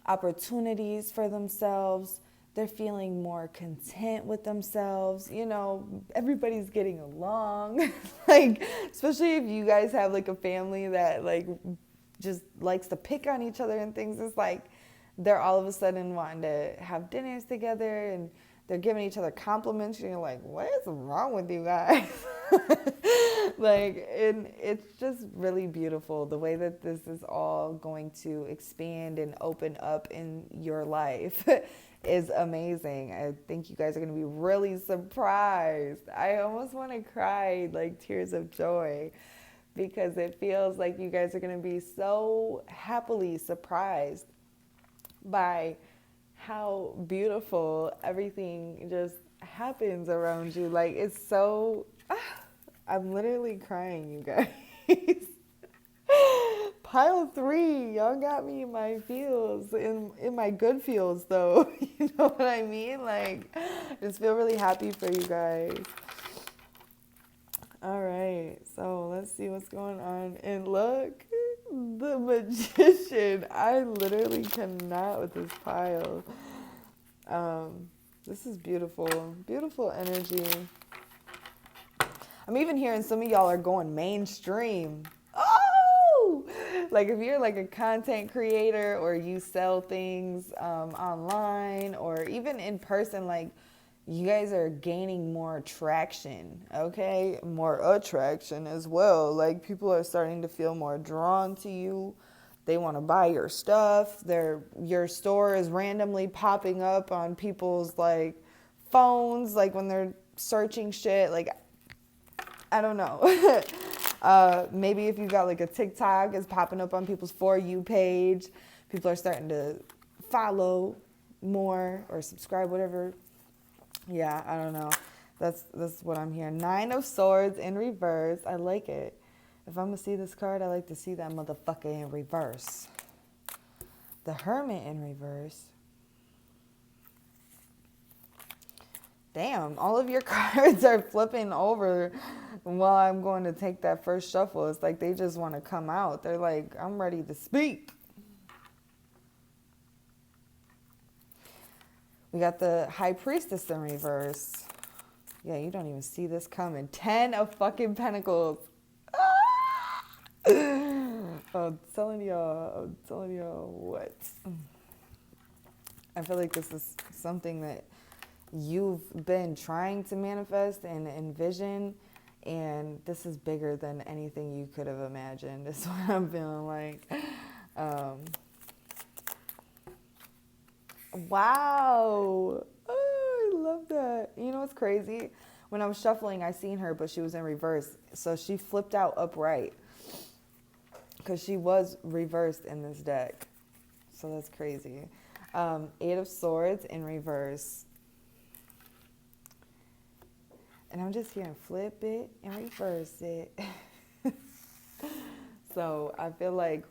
opportunities for themselves. They're feeling more content with themselves. You know, everybody's getting along. Like, especially if you guys have like a family that like just likes to pick on each other and things. It's like they're all of a sudden wanting to have dinners together, and they're giving each other compliments. And you're like, what is wrong with you guys? Like, and it's just really beautiful the way that this is all going to expand and open up in your life. Is amazing. I think you guys are going to be really surprised. I almost want to cry, like tears of joy, because it feels like you guys are going to be so happily surprised by how beautiful everything just happens around you. Like, it's so, I'm literally crying, you guys. Pile 3, y'all got me in my feels, in my good feels though. You know what I mean? Like, I just feel really happy for you guys. All right, so let's see what's going on. And look, the Magician. I literally cannot with this pile. This is beautiful, beautiful energy. I'm even hearing some of y'all are going mainstream. Oh, like if you're like a content creator, or you sell things online, or even in person, like you guys are gaining more traction, okay? More attraction as well. Like, people are starting to feel more drawn to you. They want to buy your stuff. Your store is randomly popping up on people's like phones, like when they're searching shit. Like, I don't know. Maybe if you got like a TikTok, it's popping up on people's For You page. People are starting to follow more or subscribe, whatever. Yeah, I don't know. That's what I'm hearing. 9 of Swords in reverse. I like it. If I'm going to see this card, I like to see that motherfucker in reverse. The Hermit in reverse. Damn, all of your cards are flipping over while I'm going to take that first shuffle. It's like they just want to come out. They're like, I'm ready to speak. We got the High Priestess in reverse. Yeah, you don't even see this coming. 10 of fucking Pentacles. I'm telling y'all what. I feel like this is something that you've been trying to manifest and envision, and this is bigger than anything you could have imagined. Is what I'm feeling like. Wow. Oh, I love that. You know what's crazy? When I was shuffling, I seen her, but she was in reverse. So she flipped out upright because she was reversed in this deck. So that's crazy. 8 of Swords in reverse. And I'm just hearing flip it and reverse it. So I feel like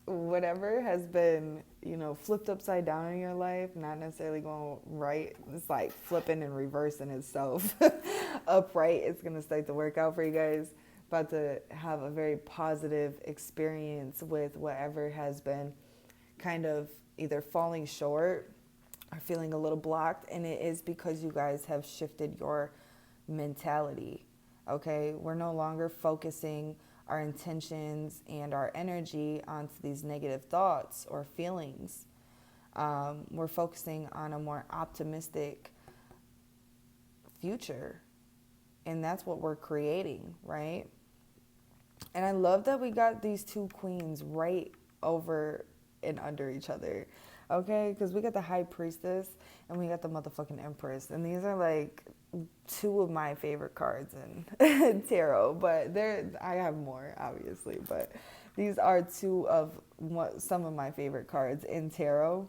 whatever has been, flipped upside down in your life, not necessarily going right, it's like flipping and reversing itself upright. It's going to start to work out for you guys. About to have a very positive experience with whatever has been kind of either falling short or feeling a little blocked. And it is because you guys have shifted your mentality. Okay? We're no longer focusing our intentions and our energy onto these negative thoughts or feelings. We're focusing on a more optimistic future. And that's what we're creating, right? And I love that we got these two queens right over and under each other. Okay, because we got the High Priestess and we got the motherfucking Empress, and these are like two of my favorite cards in tarot. But I have more, obviously, but these are two of some of my favorite cards in tarot,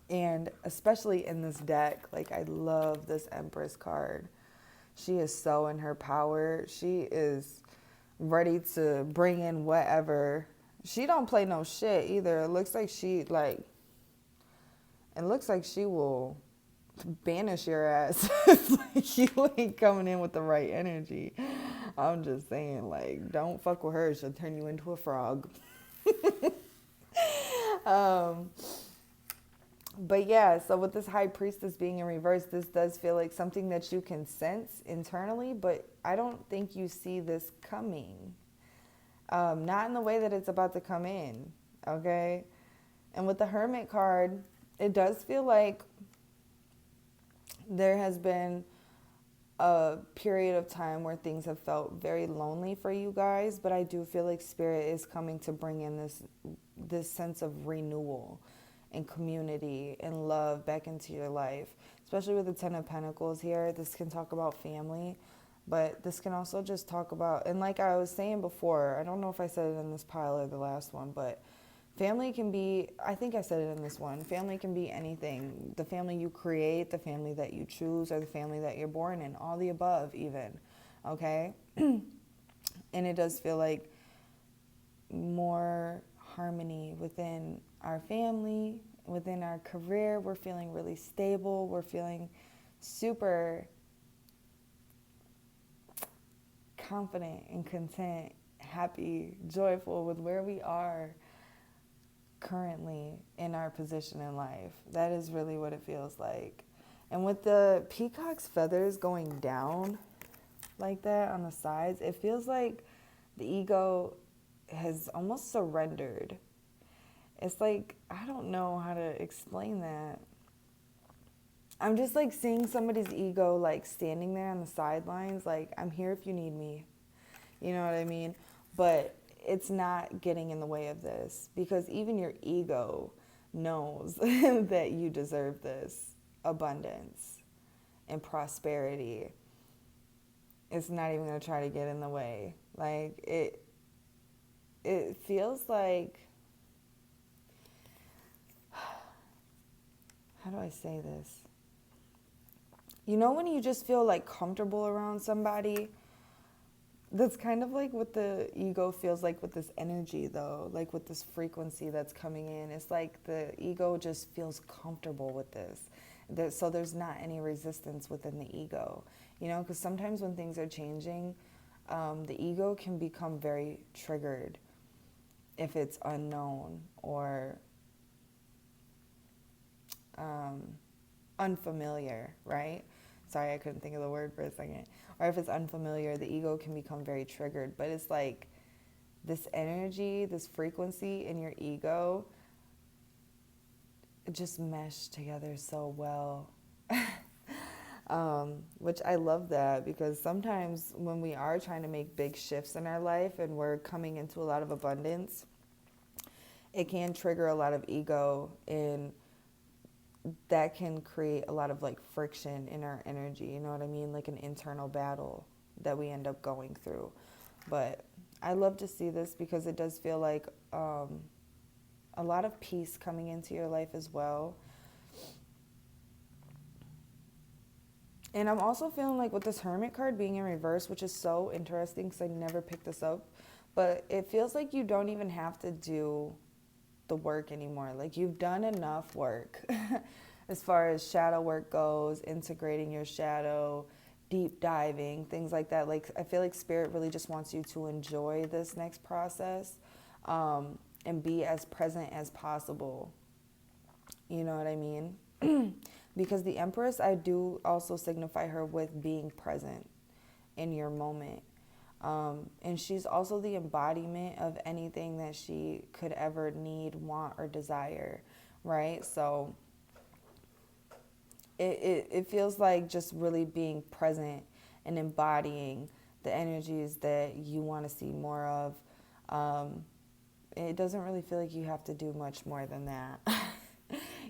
and especially in this deck. Like, I love this Empress card. She is so in her power. She is ready to bring in whatever. She don't play no shit either. It looks like she will banish your ass if like, you ain't coming in with the right energy. I'm just saying, like, don't fuck with her. She'll turn you into a frog. But yeah, so with this High Priestess being in reverse, this does feel like something that you can sense internally, but I don't think you see this coming. Not in the way that it's about to come in, okay? And with the Hermit card, it does feel like there has been a period of time where things have felt very lonely for you guys, but I do feel like Spirit is coming to bring in this sense of renewal and community and love back into your life, especially with the Ten of Pentacles here. This can talk about family, but this can also just talk about, and like I was saying before, I don't know if I said it in this pile or the last one, but family can be, I think I said it in this one, family can be anything. The family you create, the family that you choose, or the family that you're born in, all the above even, okay? And it does feel like more harmony within our family, within our career. We're feeling really stable. We're feeling super confident and content, happy, joyful with where we are currently in our position in life. That is really what it feels like. And with the peacock's feathers going down like that on the sides, it feels like the ego has almost surrendered. It's like, I don't know how to explain that. I'm just like seeing somebody's ego like standing there on the sidelines, like, I'm here if you need me. You know what I mean? But it's not getting in the way of this, because even your ego knows that you deserve this abundance and prosperity. It's not even going to try to get in the way. Like, it feels like, how do I say this? You know when you just feel like comfortable around somebody? That's kind of like what the ego feels like with this energy, though, like with this frequency that's coming in. It's like the ego just feels comfortable with this. So there's not any resistance within the ego, you know, because sometimes when things are changing, the ego can become very triggered if it's unknown or unfamiliar, right? Sorry, I couldn't think of the word for a second. Or if it's unfamiliar, the ego can become very triggered. But it's like this energy, this frequency in your ego, it just meshed together so well. Which I love that, because sometimes when we are trying to make big shifts in our life and we're coming into a lot of abundance, it can trigger a lot of ego, and that can create a lot of like friction in our energy, you know what I mean? Like an internal battle that we end up going through. But I love to see this because it does feel like a lot of peace coming into your life as well. And I'm also feeling like with this Hermit card being in reverse, which is so interesting because I never picked this up, but it feels like you don't even have to do the work anymore. Like, you've done enough work as far as shadow work goes, integrating your shadow, deep diving, things like that. Like, I feel like Spirit really just wants you to enjoy this next process, and be as present as possible. You know what I mean? Because the Empress, I do also signify her with being present in your moment. And she's also the embodiment of anything that she could ever need, want, or desire, right? So it feels like just really being present and embodying the energies that you want to see more of. It doesn't really feel like you have to do much more than that.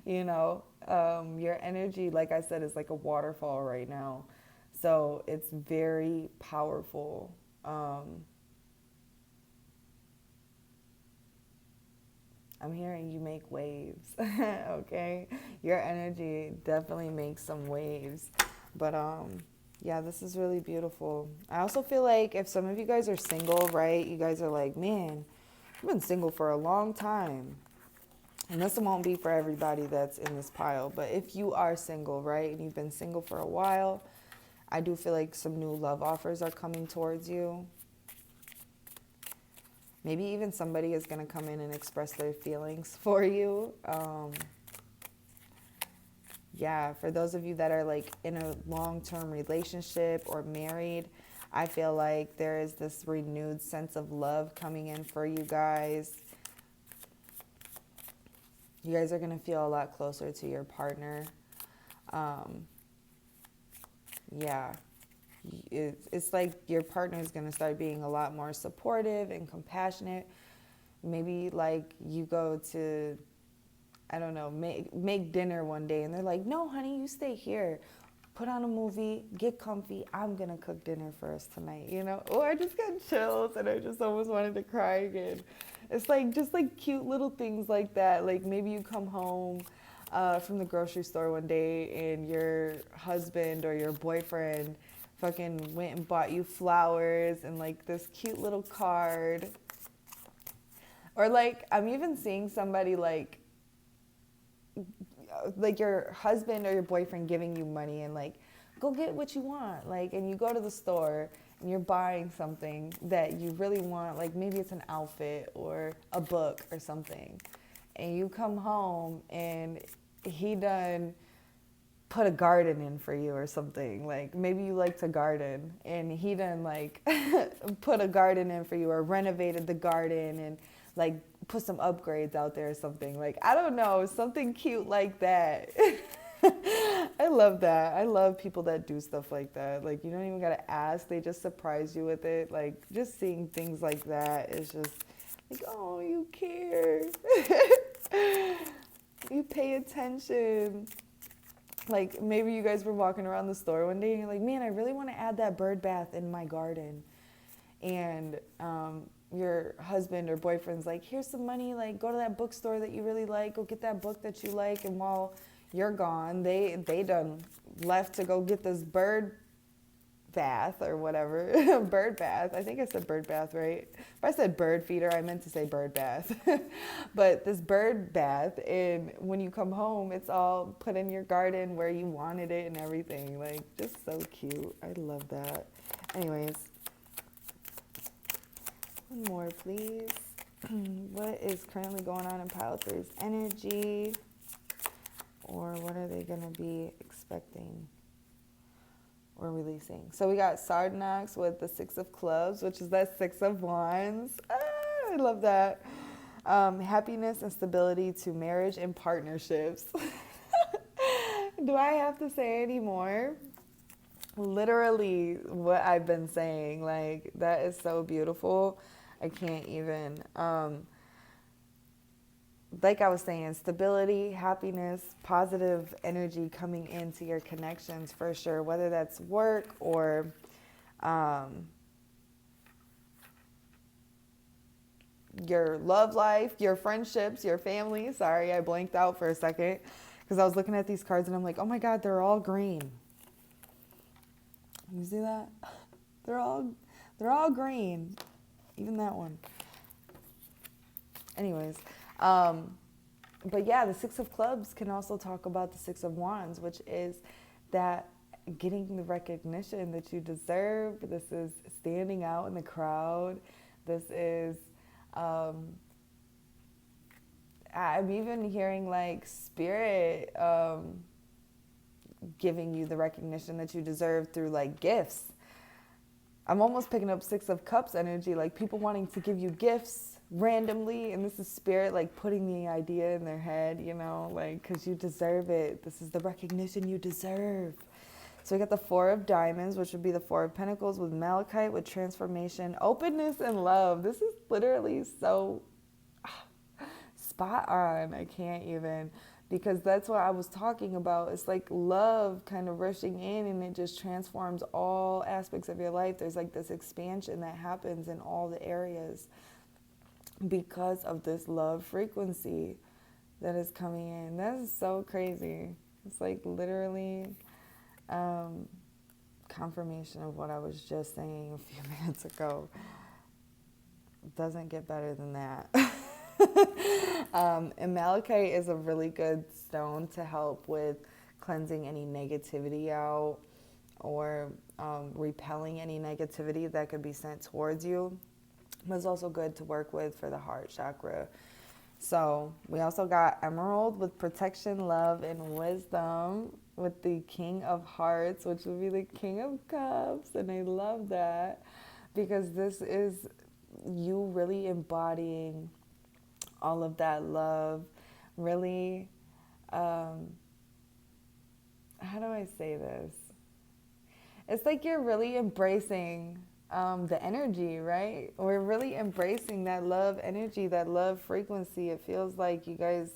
you know, your energy, like I said, is like a waterfall right now. So it's very powerful. I'm hearing you make waves, okay? Your energy definitely makes some waves. But yeah, this is really beautiful. I also feel like if some of you guys are single, right? You guys are like, man, I've been single for a long time. And this won't be for everybody that's in this pile, but if you are single, right, and you've been single for a while, I do feel like some new love offers are coming towards you. Maybe even somebody is going to come in and express their feelings for you. Yeah, for those of you that are like in a long-term relationship or married, I feel like there is this renewed sense of love coming in for you guys. You guys are going to feel a lot closer to your partner. Yeah. It's like your partner is going to start being a lot more supportive and compassionate. Maybe like you go to, I don't know, make dinner one day and they're like, no, honey, you stay here. Put on a movie, get comfy. I'm going to cook dinner for us tonight, you know? Oh, I just got chills and I just almost wanted to cry again. It's like just like cute little things like that. Like maybe you come home from the grocery store one day and your husband or your boyfriend fucking went and bought you flowers and like this cute little card. Or like I'm even seeing somebody like your husband or your boyfriend giving you money and like, go get what you want. Like, and you go to the store and you're buying something that you really want. Like maybe it's an outfit or a book or something. And you come home and he done put a garden in for you or something. Like maybe you like to garden and he done like put a garden in for you or renovated the garden and like put some upgrades out there or something. Like, I don't know, something cute like that. I love that. I love people that do stuff like that. Like, you don't even got to ask. They just surprise you with it. Like, just seeing things like that is just like, oh, you care. You pay attention. Like, maybe you guys were walking around the store one day and you're like, man, I really want to add that bird bath in my garden. And your husband or boyfriend's like, here's some money, like go to that bookstore that you really like, go get that book that you like. And while you're gone, they done left to go get this bird bath or whatever. Bird bath. I think I said bird bath, right? If I said bird feeder, I meant to say bird bath. But this bird bath, and when you come home, it's all put in your garden where you wanted it and everything. Like, just so cute. I love that. Anyways, one more, please. What is currently going on in Pile 3's energy? Or what are they going to be expecting or releasing? So we got Sardanax with the 6 of Clubs, which is that 6 of Wands. I love that. Happiness and stability to marriage and partnerships. Do I have to say any more? Literally what I've been saying. Like, that is so beautiful. I can't even. Like I was saying, stability, happiness, positive energy coming into your connections for sure, whether that's work or your love life, your friendships, your family. Sorry, I blanked out for a second because I was looking at these cards and I'm like, oh my God, they're all green. You see that? They're all green. Even that one. Anyways, but yeah, the 6 of Clubs can also talk about the 6 of Wands, which is that getting the recognition that you deserve. This is standing out in the crowd. This is, I'm even hearing like spirit giving you the recognition that you deserve through like gifts. I'm almost picking up 6 of Cups energy, like people wanting to give you gifts randomly, and this is spirit like putting the idea in their head, you know, like, because you deserve it. This is the recognition you deserve. So we got the 4 of Diamonds, which would be the 4 of Pentacles with Malachite, with transformation, openness, and love. This is literally so spot on. I can't even. because that's what I was talking about. It's like love kind of rushing in, and it just transforms all aspects of your life. There's like this expansion that happens in all the areas because of this love frequency that is coming in. That is so crazy. It's like literally confirmation of what I was just saying a few minutes ago. It doesn't get better than that. And malachite is a really good stone to help with cleansing any negativity out, or repelling any negativity that could be sent towards you. But it's also good to work with for the heart chakra. So we also got emerald with protection, love, and wisdom, with the King of Hearts, which would be the King of Cups. And I love that because this is you really embodying all of that love, really, how do I say this? It's like you're really embracing the energy, right? We're really embracing that love energy, that love frequency. It feels like you guys,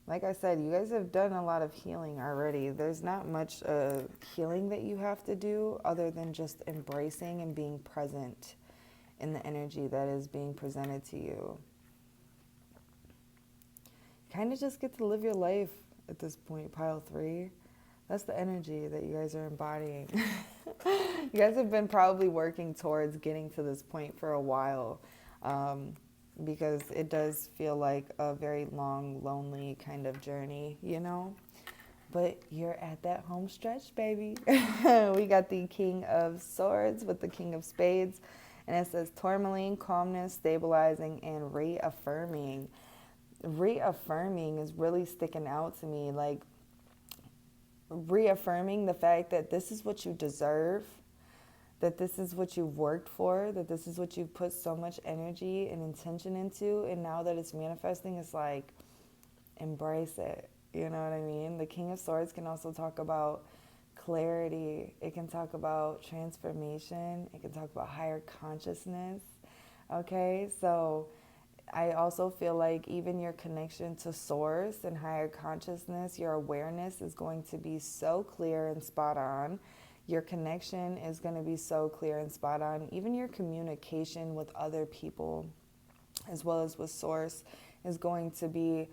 like I said, you guys have done a lot of healing already. There's not much healing that you have to do other than just embracing and being present in the energy that is being presented to you. Kind of just get to live your life at this point, pile 3. That's the energy that you guys are embodying. You guys have been probably working towards getting to this point for a while, because it does feel like a very long, lonely kind of journey, you know? But you're at that home stretch, baby. We got the King of Swords with the King of Spades, and it says tourmaline, calmness, stabilizing, and reaffirming. Reaffirming is really sticking out to me, like reaffirming the fact that this is what you deserve, that this is what you've worked for, that this is what you've put so much energy and intention into, and now that it's manifesting, it's like, embrace it. You know what I mean? The King of Swords can also talk about clarity. It can talk about transformation. It can talk about higher consciousness. Okay, so I also feel like even your connection to source and higher consciousness, your awareness is going to be so clear and spot on. Your connection is going to be so clear and spot on. Even your communication with other people, as well as with source, is going to be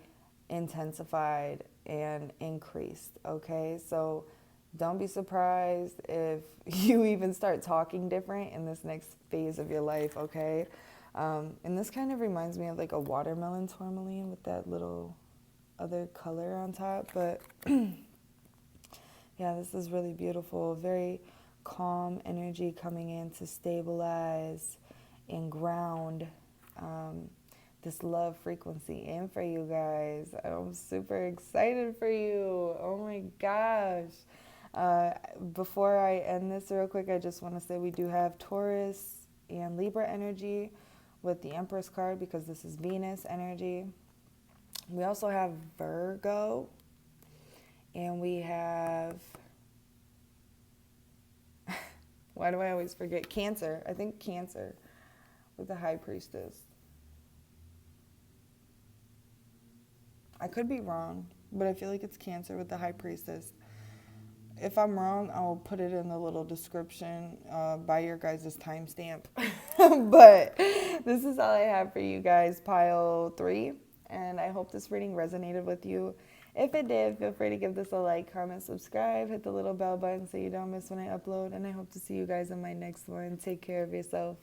intensified and increased. Okay, so don't be surprised if you even start talking different in this next phase of your life. Okay. And this kind of reminds me of like a watermelon tourmaline with that little other color on top. But yeah, this is really beautiful. Very calm energy coming in to stabilize and ground this love frequency in for you guys. I'm super excited for you. Oh my gosh. Before I end this real quick, I just want to say we do have Taurus and Libra energy with the Empress card, because this is Venus energy. We also have Virgo, and we have, why do I always forget? Cancer. I think Cancer with the High Priestess. I could be wrong, but I feel like it's Cancer with the High Priestess. If I'm wrong, I'll put it in the little description by your guys' timestamp. But this is all I have for you guys, pile 3. And I hope this reading resonated with you. If it did, feel free to give this a like, comment, subscribe, hit the little bell button so you don't miss when I upload. And I hope to see you guys in my next one. Take care of yourself.